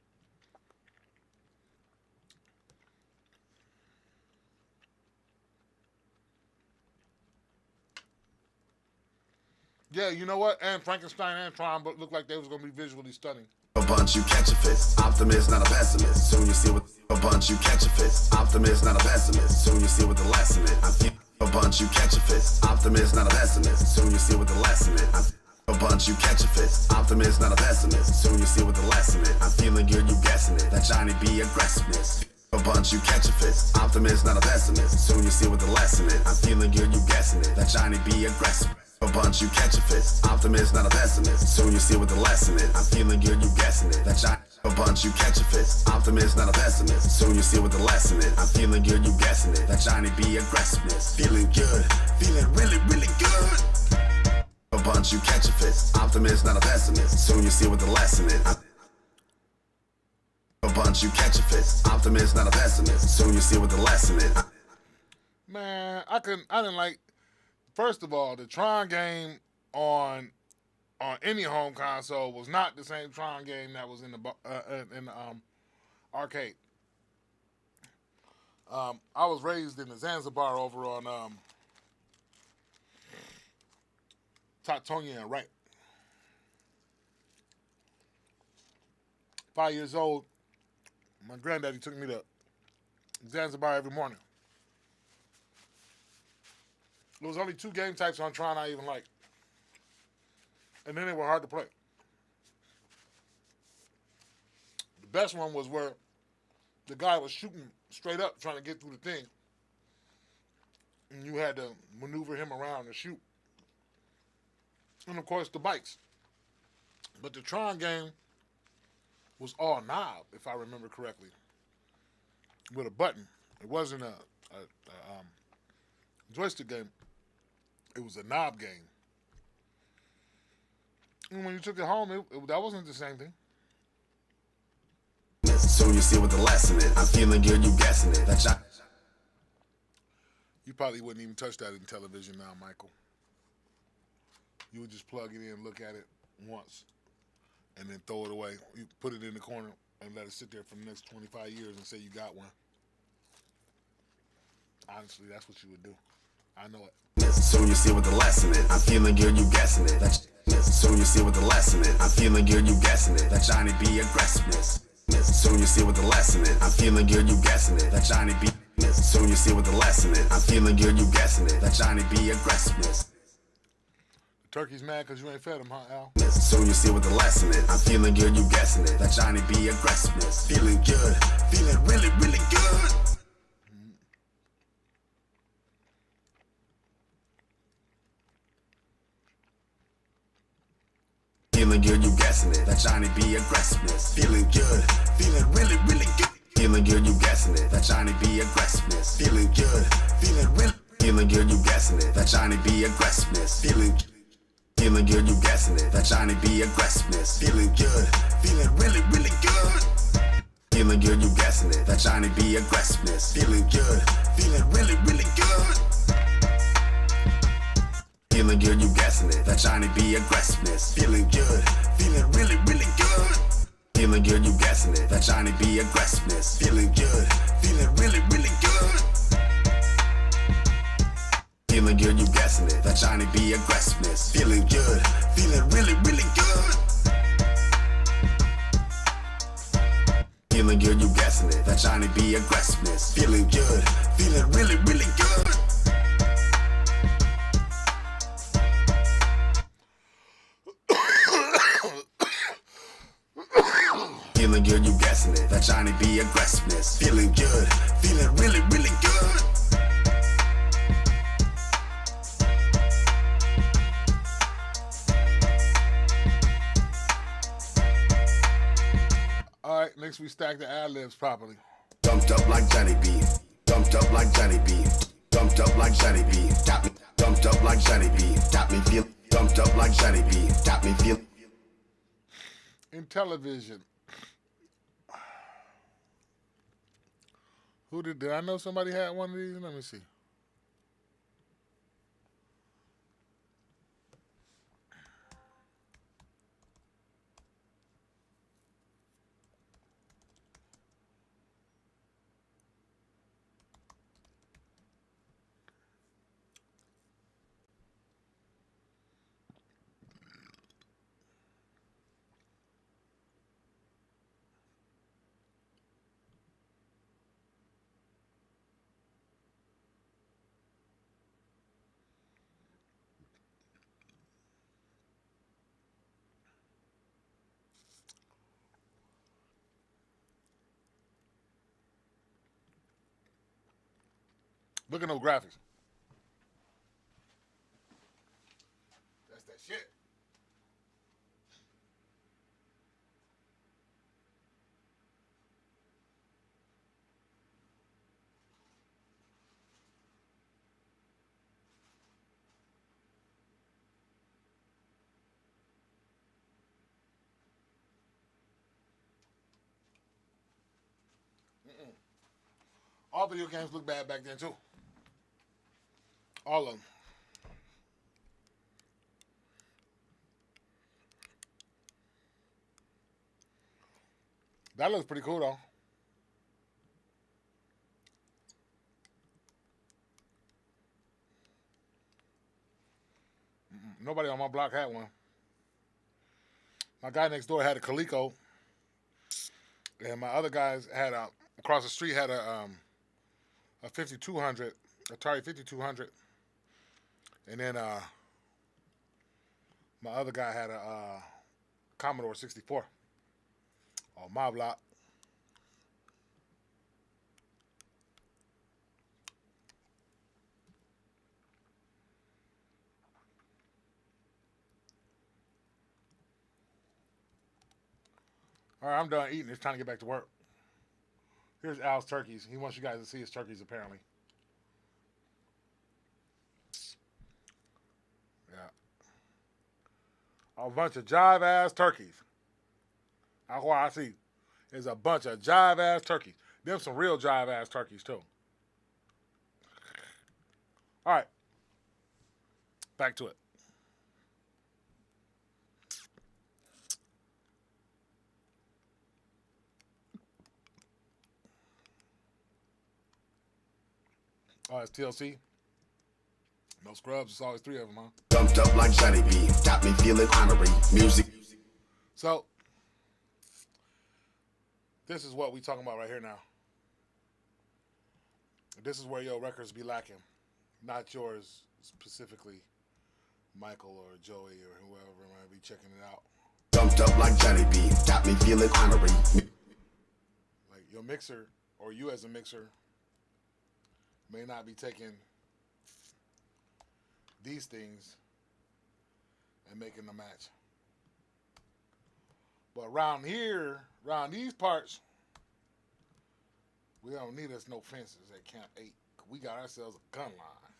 Yeah, you know what? And Frankenstein and Tron looked like they was going to be visually stunning. A punch, you catch a fist. Optimist, not a pessimist. Soon you see what a punch, you catch a fist. Optimist, not a pessimist. Soon you see what the lesson is. I feel a punch, you catch a fist. Optimist, not a pessimist. Soon you see what the lesson is. A punch, you catch a fist. Optimist, not a pessimist. Soon you see what the lesson is. I'm feeling good, you guessing it. That Johnny B aggressiveness. A punch, you catch a fist. Optimist, not a pessimist. Soon you see what the lesson is. I'm feeling good, you guessing it. That Johnny B aggressive. A punch, you catch a fist. Optimist, not a pessimist. Soon you see what the lesson is. I'm feeling good, you guessing it. That Johnny. A punch, you catch a fist. Optimist, not a pessimist. Soon you see what the lesson is. I'm feeling good, you guessing it. That Johnny B aggressiveness. Feeling good, feeling really, really good. A punch, you catch a fist. Optimist, not a pessimist. Soon you see what the lesson is. A punch, you catch a fist. Optimist, not a pessimist. Soon you see what the lesson is. Man, I didn't like. First of all, the Tron game on any home console was not the same Tron game that was in the arcade. I was raised in the Zanzibar over on Tatonia and Wright. 5 years old, my granddaddy took me to Zanzibar every morning. There was only 2 game types on Tron I even liked. And then they were hard to play. The best one was where the guy was shooting straight up trying to get through the thing. And you had to maneuver him around and shoot. And of course the bikes. But the Tron game was all knob, if I remember correctly. with a button. It wasn't a joystick game. It was a knob game. And when you took it home, that wasn't the same thing. Soon you see what the lesson is. I'm feeling good, you guessing it. That shot. You probably wouldn't even touch that in television now, Michael. You would just plug it in, look at it once, and then throw it away. You put it in the corner and let it sit there for the next 25 years and say you got one. Honestly, that's what you would do. I know it. Soon you see what the lesson is. I'm feeling good, you guessing it. Soon you see what the lesson is. I'm feeling good, you guessing it. That Johnny B aggressiveness. Soon you see what the lesson is. I'm feeling good, you guessing it. That Johnny B. Soon you see what the lesson is. I'm feeling good, you guessing it. That Johnny B aggressiveness. The turkey's mad because you ain't fed him, huh, Al? Soon you see what the lesson is. I'm feeling good, you guessing it. That Johnny B aggressiveness. Feeling good, feeling really, really good. Feeling good, you guessing it. That Johnny B aggressiveness. Feeling good, feeling really, really good. Feeling good, you guessing it. That Johnny B aggressiveness. Feeling good, feeling really. Feeling good, you guessing it. That Johnny B aggressiveness. Feeling good, you guessing it. That Johnny B aggressiveness. Feeling good, feeling really, really good. Feeling good, you guessing it. That Johnny B aggressiveness. Feeling good, feeling really, really good. Feeling good, you guessing it. That Johnny B aggressiveness. Feeling good, feeling really, really good. Feeling good, you guessing it. That Johnny B aggressiveness. Feeling good, feeling really, really good. Feeling good, you guessing it. That Johnny B aggressiveness. Feeling good, feeling really, really good. Feeling good, you guessing it. That Johnny B aggressiveness. Feeling good, feeling really, really good. Feeling good, you guessing it. That Johnny B aggressiveness. Feeling good, feeling really, really good. All right, next we stack the ad-libs properly. Dumped up like Johnny B. Dumped up like Johnny B. Dumped up like Johnny B. Got me. Dumped up like Johnny B. Got me feel. Dumped up like Johnny B. Got me feel. In television, who did I know somebody had one of these? Let me see. Look at those graphics. That's that shit. All video games look bad back then too. All of them. That looks pretty cool though. Nobody on my block had one. My guy next door had a Coleco, and my other guys had across the street had a 5200, Atari 5200, and then my other guy had a Commodore 64 on my block. All right, I'm done eating. It's time to get back to work. Here's Al's turkeys. He wants you guys to see his turkeys, apparently. Yeah. A bunch of jive-ass turkeys. That's what I see. There's a bunch of jive-ass turkeys. Them some real jive-ass turkeys, too. All right. Back to it. Oh, it's TLC. No scrubs. It's always three of them, huh? Dumped up like Johnny B. Got me feeling honorary. Music. So, this is what we talking about right here now. This is where your records be lacking. Not yours specifically, Michael or Joey or whoever might be checking it out. Dumped up like Johnny B. Got me feeling honorary. Like your mixer or you as a mixer may not be taking these things and making the match. But around here, around these parts, we don't need us no fences at Camp 8. We got ourselves a gun line.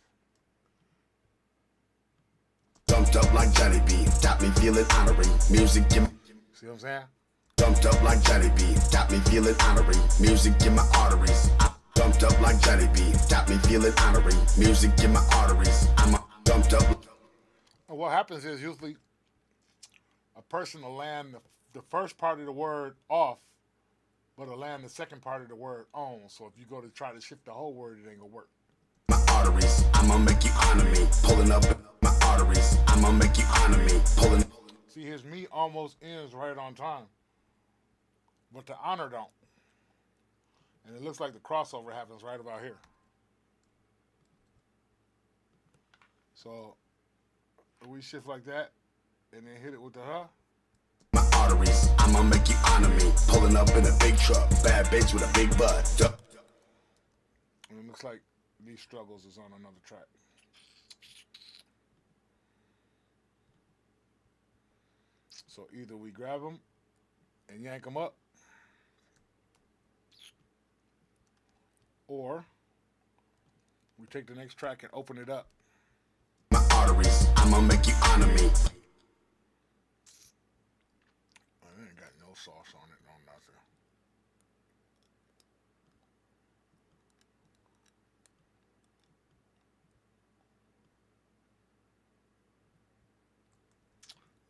Dumped up like Johnny B. Got me feeling honorary. Music in. See what I'm saying? Dumped up like Johnny B. Got me feeling honorary. Music in my arteries. Dumped up like Johnny B. Got me feeling honorary. Music in my arteries. I'm dumped up. And what happens is usually a person will land the first part of the word off, but it'll land the second part of the word on. So if you go to try to shift the whole word, it ain't gonna work. My arteries. I'ma make you honor me. Pulling up my arteries. I'ma make you honor me. Pulling. See, his me almost ends right on time, but the honor don't. And it looks like the crossover happens right about here. So we shift like that and then hit it with the huh. My arteries. I'ma make you honor me. Pulling up in a big truck. Bad bitch with a big butt. And it looks like These Struggles is on another track. So either we grab them and yank them up, or we take the next track and open it up. My arteries, I'ma make you honor me. I ain't got no sauce on it, no nothing.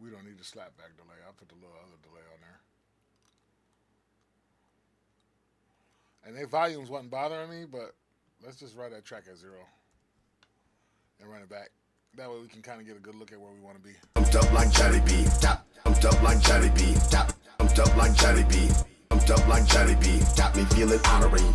We don't need the slapback delay. I'll put the little other delay on there. And their volumes wasn't bothering me, but let's just write that track at 0 and run it back. That way we can kind of get a good look at where we want to be. Dumped up like Johnny B. Dumped up like Johnny B. Dumped up like Johnny B. Dumped up like Johnny B. Got me feeling honorary.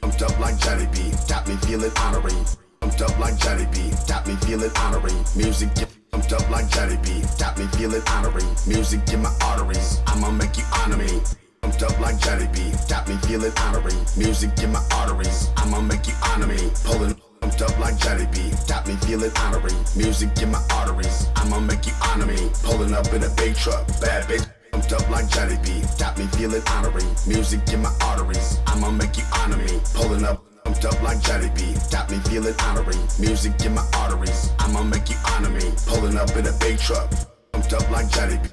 Dumped up like Johnny B. Got me feeling honorary. Dumped up like Johnny B. Got me feeling honorary. Music. Dumped up like Johnny B. Got me feeling honorary. Music in my arteries. I'ma make you honor me. Dumped up like Johnny B. Got me feeling honorary. Music in my arteries. I'ma make you honor me. Pulling. Dumped up like Johnny B. Got me feeling honorary. Music in my arteries. I'ma make you honor me. Pulling up in a big truck. Bad bitch. Dumped up like Johnny B. Got me feeling honorary. Music in my arteries. I'ma make you honor me. Pulling up. Dumped up like Johnny B. Got me feeling honorary. Music in my arteries. I'ma make you honor me. Pulling up in a big truck. Dumped up like Johnny B.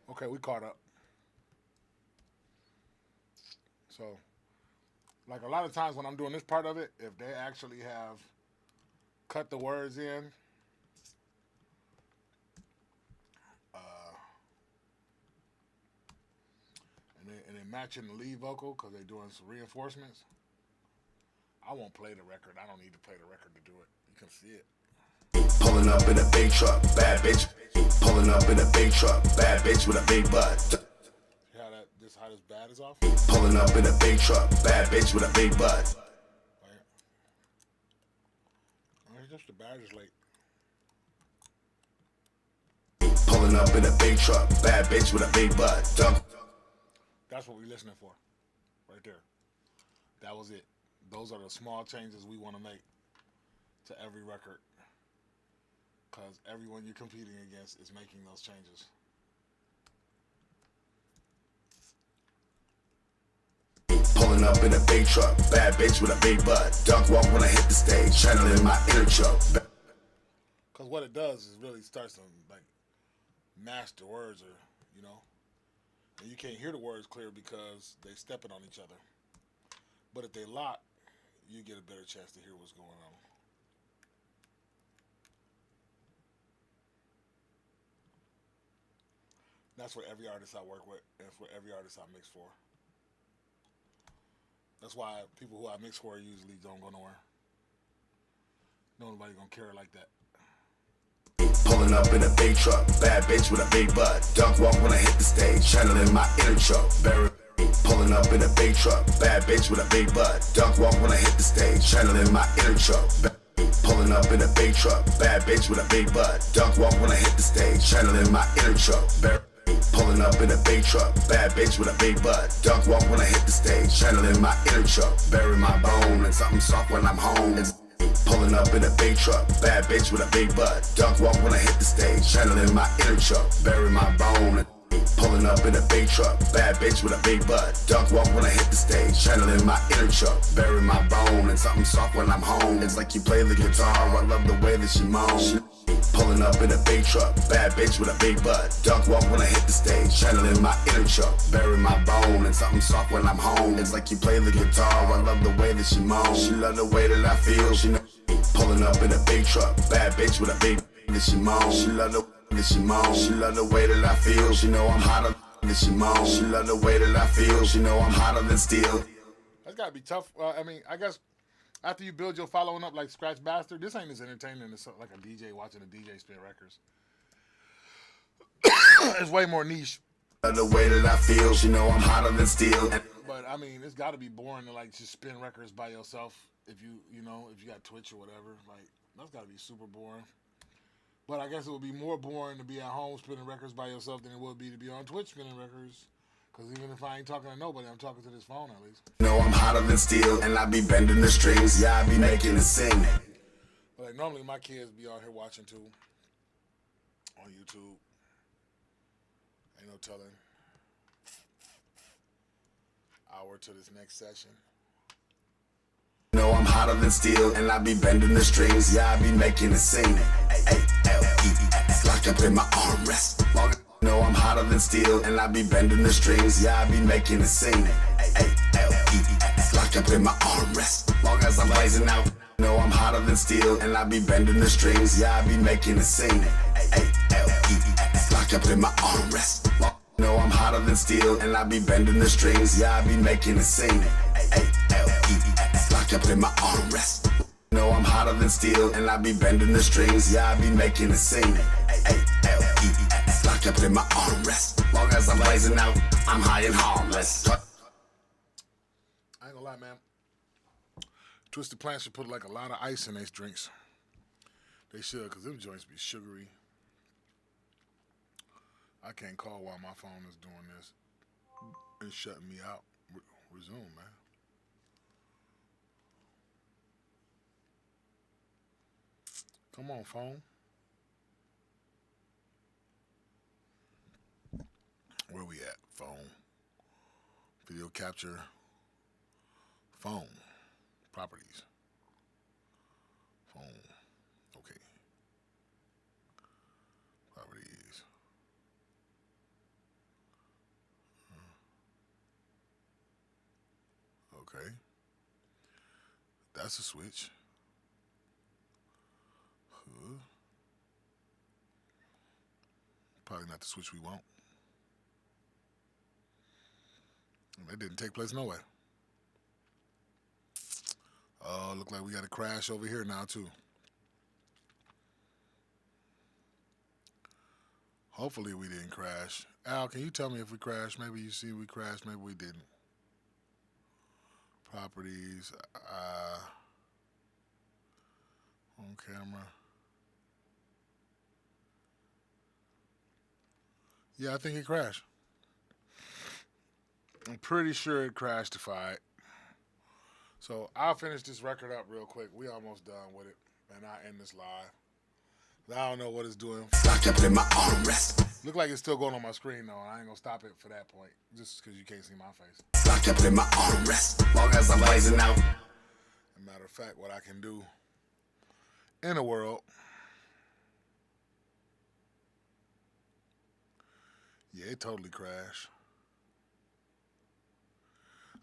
Okay, we caught up. So, like a lot of times when I'm doing this part of it, if they actually have cut the words in, and they're matching the lead vocal because they're doing some reinforcements, I won't play the record. I don't need to play the record to do it. You can see it. Pulling up in a big truck, bad bitch. Pulling up in a big truck, bad bitch with a big butt. See how this bad is off? Pulling up in a big truck, bad bitch with a big butt. It's just the bad is late. Pulling up in a big truck, bad bitch with a big butt. That's what we're listening for, right there. That was it. Those are the small changes we want to make to every record, because everyone you're competing against is making those changes. Pulling Pulling up in a big truck, bad bitch with a big butt. Duck walk when I hit the stage, channeling my inner truck. Because what it does is really starts to like mash the words, or and you can't hear the words clear because they stepping on each other. But if they lock, you get a better chance to hear what's going on. That's what every artist I work with, and for every artist I mix for. That's why people who I mix for usually don't go nowhere. Nobody gonna care like that. Pulling up in a big truck, bad bitch with a big butt. Duck walk when I hit the stage, channeling my inner truck. Pulling up in a big truck, bad bitch with a big butt. Duck walk when I hit the stage, channeling my inner truck. Pulling up in a big truck, bad bitch with a big butt. Duck walk when I hit the stage, channeling my inner truck. Pulling up in a big truck, bad bitch with a big butt. Duck walk when I hit the stage, channeling my inner truck. Bury my bone and something soft when I'm home. Pulling up in a big truck, bad bitch with a big butt. Duck walk when I hit the stage, channeling my inner truck. Bury my bone. Pulling up in a big truck, bad bitch with a big butt. Duck walk when I hit the stage, channeling my inner truck. Bury my bone and something soft when I'm home. It's like you play the guitar, I love the way that she moans. Pulling up in a big truck, bad bitch with a big butt. Duck walk when I hit the stage, channeling my inner truck. Bury my bone and something soft when I'm home. It's like you play the guitar, I love the way that she moans. She love the way that I feel, she know. Pulling up in a big truck, bad bitch with a big that she moans. She love the that she moans. She love the way that I feel, she know I'm hotter than she moans. She love the way that I feel, she know I'm hotter than steel. That's gotta be tough. I guess after you build your following up like Scratch Bastard, this ain't as entertaining as like a DJ watching a DJ spin records. It's way more niche. The way that I feel, she know I'm hotter than steel. But I mean, it's gotta be boring to like just spin records by yourself if you got Twitch or whatever. Like that's gotta be super boring. But I guess it would be more boring to be at home spinning records by yourself than it would be to be on Twitch spinning records. Because even if I ain't talking to nobody, I'm talking to this phone at least. No, I'm hotter than steel, and I be bending the strings. Yeah, I be making it sing. But like normally my kids be out here watching too on YouTube. Ain't no telling. Hour to this next session. No, I'm hotter than steel, and I be bending the strings. Yeah, I be making it sing. A-L-E-X, locked up in my armrest. No, I'm hotter than steel, and I be bending the strings. Yeah, I be making it sing. A-L-E-X, locked up in my armrest. Long as I'm blazing out. No, I'm hotter than steel, and I be bending the strings. Yeah, I be making it sing. A-L-E-X, locked up in my armrest. No, I'm hotter than steel, and I be bending the strings. Yeah, I be making it sing. A-L-E-X, locked up in my armrest. No, I'm hotter than steel, and I be bending the strings. Yeah, I be making it sing. A-L-E-X, locked up in my armrest. Long as I'm blazing out, I'm high and harmless. I ain't gonna lie, man. Twisted Plants should put like a lot of ice in these drinks. They should, because them joints be sugary. I can't call while my phone is doing this. It's shutting me out. Resume, man. Come on, phone. Where we at? Phone. Video capture. Phone. Properties. Phone. Okay. Properties. Okay. That's a switch. Probably not the switch we want. That didn't take place nowhere. Oh, look like we got a crash over here now too. Hopefully we didn't crash. Al, can you tell me if we crashed? Maybe you see we crashed, maybe we didn't. Properties, on camera. Yeah, I think it crashed. I'm pretty sure it crashed-ified. So I'll finish this record up real quick. We almost done with it. And I'll end this live. I don't know what it's doing. Locked up in my armrest. Look like it's still going on my screen though. I ain't gonna stop it for that point, just because you can't see my face. Locked up in my armrest, long as I'm blazing out. As a matter of fact, what I can do in the world, yeah, it totally crashed.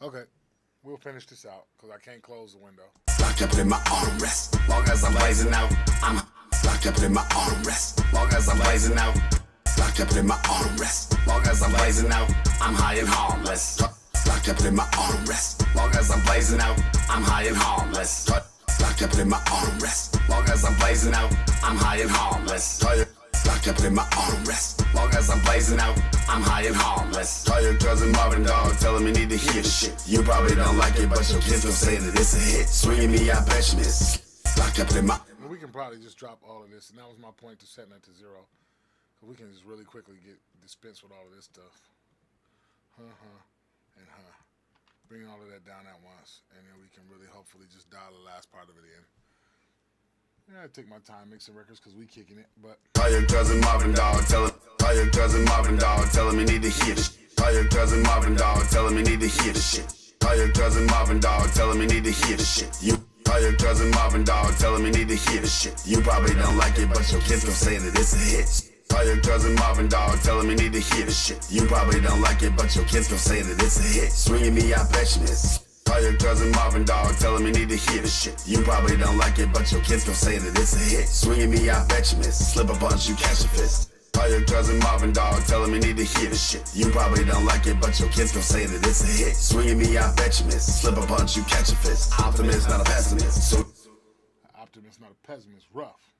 Okay, we'll finish this out because I can't close the window. Locked up in my armrest, long as I'm blazing out. I'm locked up in my armrest, long as I'm blazing out. Locked up in my armrest, long as I'm blazing out. I'm high and harmless. Locked up in my armrest, long as I'm blazing out. I'm high and harmless. Locked up in my armrest, long as I'm blazing out. I'm high and harmless. Locked up in my armrest, long as I'm blazing out. I'm high and harmless. Call your cousin Marvin, dog, tell him you need to hear the shit. You probably don't like it, but your kids gon' say that it's a hit. Swinging me, I bet you miss. Locked up in my. Well, we can probably just drop all of this, and that was my point to setting it to 0. So we can just really quickly dispense with all of this stuff. And bring all of that down at once, and then we can really hopefully just dial the last part of it in. Yeah, I take my time mixing records because we kicking it, but Call your cousin Marvin, dog, tell him. Call your cousin Marvin, dog, tell him you need to hear the shit. Call your cousin Marvin, dog, tell him you need to hear the shit. Call your cousin Marvin, dog, tell him you need to hear the shit. You call your cousin Marvin, dog, tell him you need to hear the shit. You probably don't like it, but your kids gon' say that it's a hit. Call your cousin Marvin, dog, tell him you need to hear the shit. You probably don't like it, but your kids gon' say that it's a hit. Swinging me, I bet you miss. Call your cousin Marvin, dog, tell him you need to hear the shit. You probably don't like it, but your kids gon' say that it's a hit. Swinging me, I bet you miss. Slip a bunch, you catch a fist. Call your cousin Marvin, dog, tell him you need to hear the shit. You probably don't like it, but your kids gon' say that it's a hit. Swinging me, I bet you miss. Slip a bunch, you catch a fist. Optimist, not a pessimist. So optimist, not a pessimist, rough.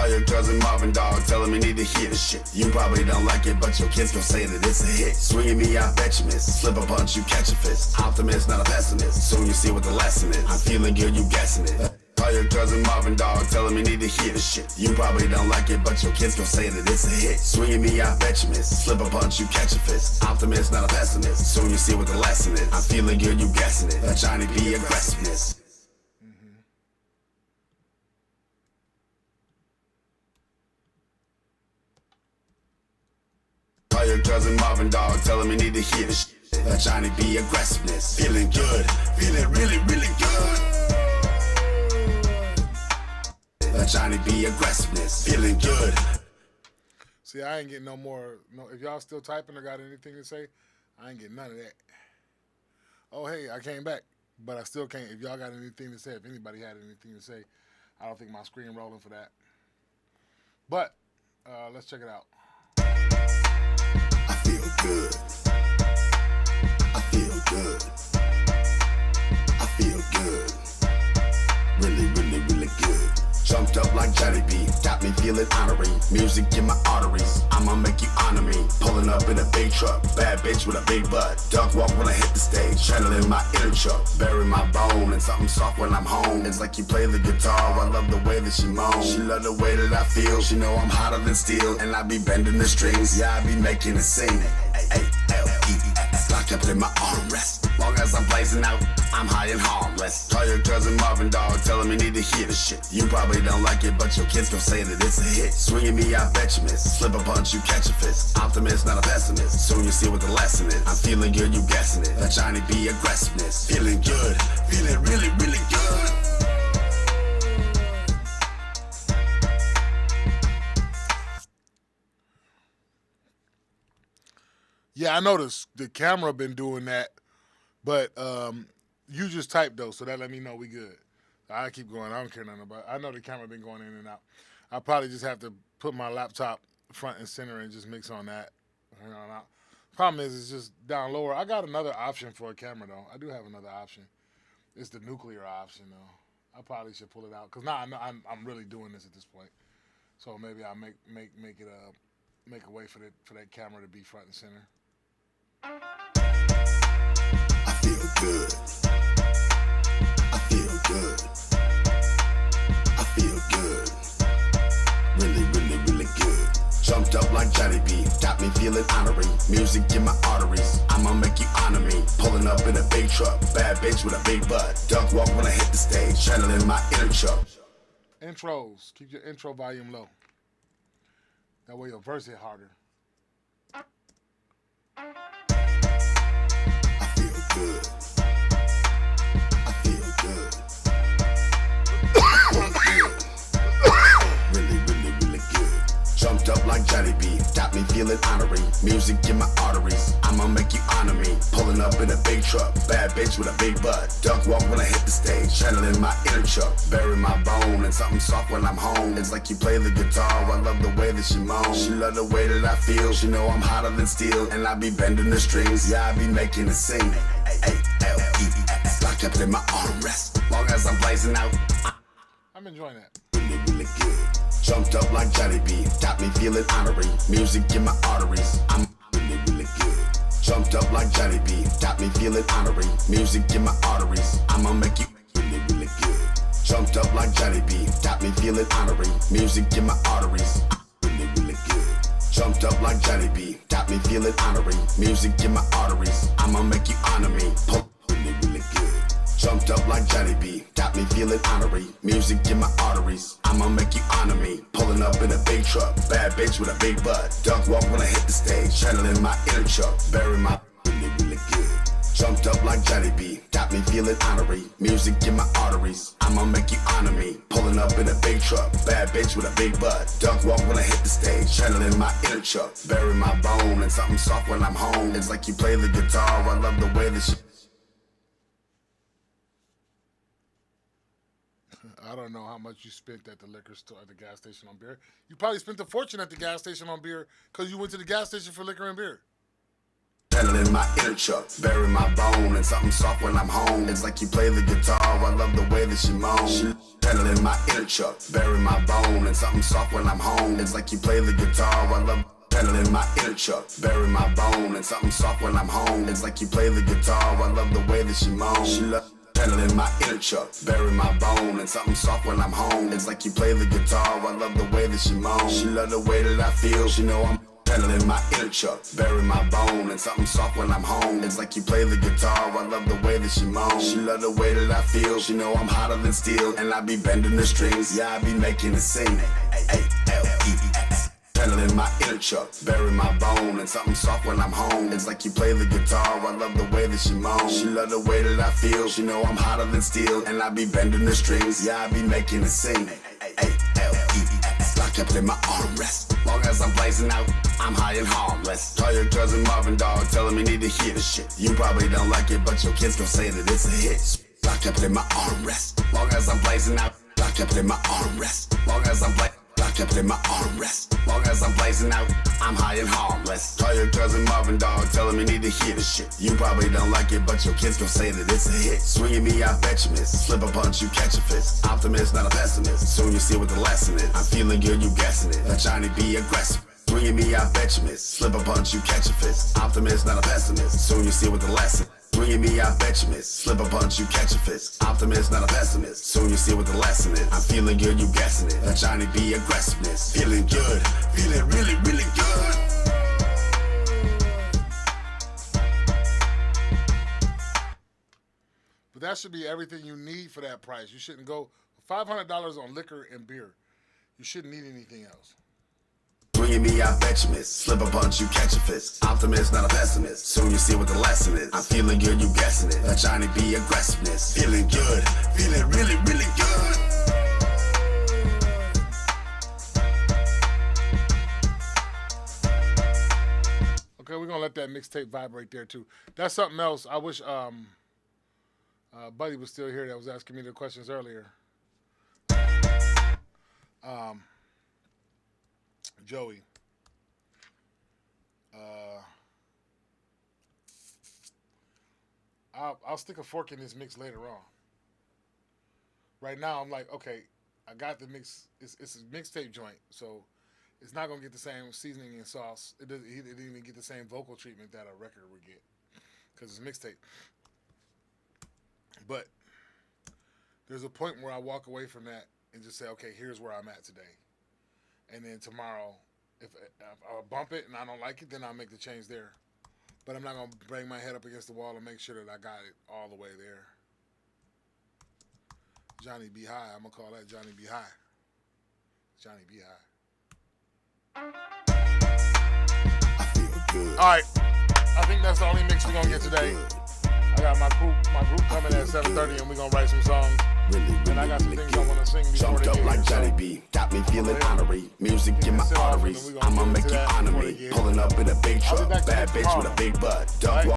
call your cousin Marvin, dog, tell him you need to hear the shit. You probably don't like it, but your kids gon' say that it's a hit. Swinging me, I bet you miss. Slip a bunch, you catch a fist. Optimist, not a pessimist. Soon you see what the lesson is. I'm feeling good, you guessing it. Call your cousin Marvin, dog, tell him you need to hear the shit. You probably don't like it, but your kids gon' say that it's a hit. Swinging me, I bet you miss. Slip a punch, you catch a fist. Optimist, not a pessimist. Soon you see what the lesson is. I'm feeling good, you guessing it. A Johnny B aggressiveness. Call your cousin Marvin, dog, tell him you need to hear the shit. A Johnny B aggressiveness. Feeling good, feeling really, really good. A Johnny B aggressiveness. Feeling good. See, I ain't getting no more. No, if y'all still typing or got anything to say, I ain't getting none of that. Oh, hey, I came back, but I still can't. If y'all got anything to say, if anybody had anything to say, I don't think my screen rolling for that. But let's check it out. I feel good. I feel good. I feel good. Really, really, really good. Jumped up like Johnny B, got me feeling honorary. Music in my arteries, I'ma make you honor me. Pulling up in a big truck, bad bitch with a big butt. Duck walk when I hit the stage, channeling my inner chuck. Bury my bone and something soft when I'm home. It's like you play the guitar, I love the way that she moans. She love the way that I feel, she know I'm hotter than steel. And I be bending the strings, yeah I be making it sing. A-L-E-S, locked up in my armrest. Long as I'm blazing out, I'm high and harmless. Call your cousin Marvin, dog, tell him you need to hear the shit. You probably don't like it, but your kids gon' say that it's a hit. Swinging me, I bet you miss. Slip a punch, you catch a fist. Optimist, not a pessimist. Soon you see what the lesson is. I'm feeling good, you guessing it. A Johnny B aggressiveness. Feeling good, feeling really, really good. Yeah, I noticed the camera been doing that, but you just typed though, so that let me know we good. I keep going. I don't care nothing about it. I know the camera been going in and out. I probably just have to put my laptop front and center and just mix on that. Problem is, it's just down lower. I got another option for a camera though. I do have another option. It's the nuclear option though. I probably should pull it out because now I'm really doing this at this point. So maybe I'll make a way for that camera to be front and center. I feel good. I feel good. I feel good. Really, really, really good. Jumped up like Johnny B, got me feeling honorary. Music in my arteries, I'ma make you honor me. Pulling up in a big truck, bad bitch with a big butt. Duck walk when I hit the stage, channeling my inner chuck. Intros, keep your intro volume low. That way your verse hit harder. Jumped up like Johnny B, got me feeling honorary. Music in my arteries, I'ma make you honor me. Pulling up in a big truck, bad bitch with a big butt. Duck walk when I hit the stage, channeling my inner Chuck. Bury my bone and something soft when I'm home. It's like you play the guitar, I love the way that she moans. She love the way that I feel, she know I'm hotter than steel. And I be bending the strings, yeah I be making it sing. A-L-E-S, locked up in my armrest. Long as I'm blazing out, I'm enjoying that. really good. Jumped up like Johnny B, got me feeling honorary. Music in my arteries, I'm really good. Jumped up like Johnny B, got me feeling honorary. Music in my arteries, I'ma make you really good. Jumped up like Johnny B, got me feeling honorary. Music in my arteries, really good. Jumped up like Johnny B, got me feeling honorary. Music in my arteries, I'ma make you honor me. Really good. Jumped up like Johnny B, got me feeling honorary. Music in my arteries, I'ma make you honor me. Pulling up in a big truck, bad bitch with a big butt. Duck walk when I hit the stage, channeling my inner Chuck. Bury my really good. Jumped up like Johnny B, got me feeling honorary. Music in my arteries, I'ma make you honor me. Pulling up in a big truck, bad bitch with a big butt. Duck walk when I hit the stage, channeling my inner Chuck. Bury my bone and something soft when I'm home. It's like you play the guitar, I love the way that she... I don't know how much you spent at the liquor store, at the gas station on beer. You probably spent a fortune at the gas station on beer because you went to the gas station for liquor and beer. Channeling my inner Chuck, bury my bone and something soft when I'm home. It's like you play the guitar, I love the way that she moans. Channeling my inner Chuck, bury my bone and something soft when I'm home. It's like you play the guitar, I love channeling my inner Chuck, bury my bone and something soft when I'm home. It's like you play the guitar, I love the way that she moans. Channeling my inner Chuck, bury my bone and something soft when I'm home. It's like you play the guitar, I love the way that she moans. She love the way that I feel, she know I'm channeling my inner Chuck, bury my bone and something soft when I'm home. It's like you play the guitar, I love the way that she moans. She love the way that I feel, she know I'm hotter than steel. And I be bending the strings, yeah I be making it sing. A-L-E-S. Channeling my inner Chuck, bury my bone and something soft when I'm home. It's like you play the guitar, I love the way that she moans. She love the way that I feel, she know I'm hotter than steel. And I be bending the strings, yeah I be making it sing. A-L-E-S, locked up in my armrest. Long as I'm blazing out, I'm high and harmless. Call your cousin Marvin dog, tell him you need to hear the shit. You probably don't like it, but your kids gon' say that it's a hit. Locked up in my armrest. Long as I'm blazing out, locked up in my armrest. Long as I'm blazing. Locked up in my armrest. Long as I'm blazing out, I'm high and harmless. Call your cousin Marvin dog, tell him you need to hear the shit. You probably don't like it, but your kids gon' say that it's a hit. Swinging me, I bet you miss. Slip a punch, you catch a fist. Optimist, not a pessimist. Soon you see what the lesson is. I'm feeling good, you guessing it. Let Johnny be aggressive. Swinging me, I bet you miss. Slip a punch, you catch a fist. Optimist, not a pessimist. Soon you see what the lesson is. Swinging me, I bet you miss. Slip a punch, you catch a fist. Optimist, not a pessimist. Soon you see what the lesson is. I'm feeling good, you guessing it. Let Johnny be aggressiveness. Feeling good, feeling really, really good. But that should be everything you need for that price. You shouldn't go $500 on liquor and beer. You shouldn't need anything else. Swinging me, I bet you miss. Slip a punch, you catch a fist. Optimist, not a pessimist. Soon you see what the lesson is. I'm feeling good, you guessing it. Let Johnny be aggressiveness. Feeling good, feeling really, really good. Okay, we're gonna let that mixtape vibrate there too. That's something else. I wish Buddy was still here that was asking me the questions earlier. Joey. I'll stick a fork in this mix later on. Right now, I'm like, okay, I got the mix. It's a mixtape joint, so it's not gonna get the same seasoning and sauce. It didn't even get the same vocal treatment that a record would get because it's mixtape. But there's a point where I walk away from that and just say, okay, here's where I'm at today. And then tomorrow, if I'll bump it and I don't like it, then I'll make the change there. But I'm not going to bang my head up against the wall and make sure that I got it all the way there. Johnny Be High. I'm going to call that Johnny Be High. Johnny Be High. I feel good. All right. I think that's the only mix we're going to get today. I got my group coming at 7:30 and we're going to write some songs. Really, And I got some really things I want to sing before Jumped they up get like here, so- Johnny B, got me feeling Yeah. honorary. Music in my sit off, and then arteries. we gonna I'ma get make into you that honor before they me. get Pulling up in a big I'll be truck, back to bad you bitch with tomorrow. a big butt. All right?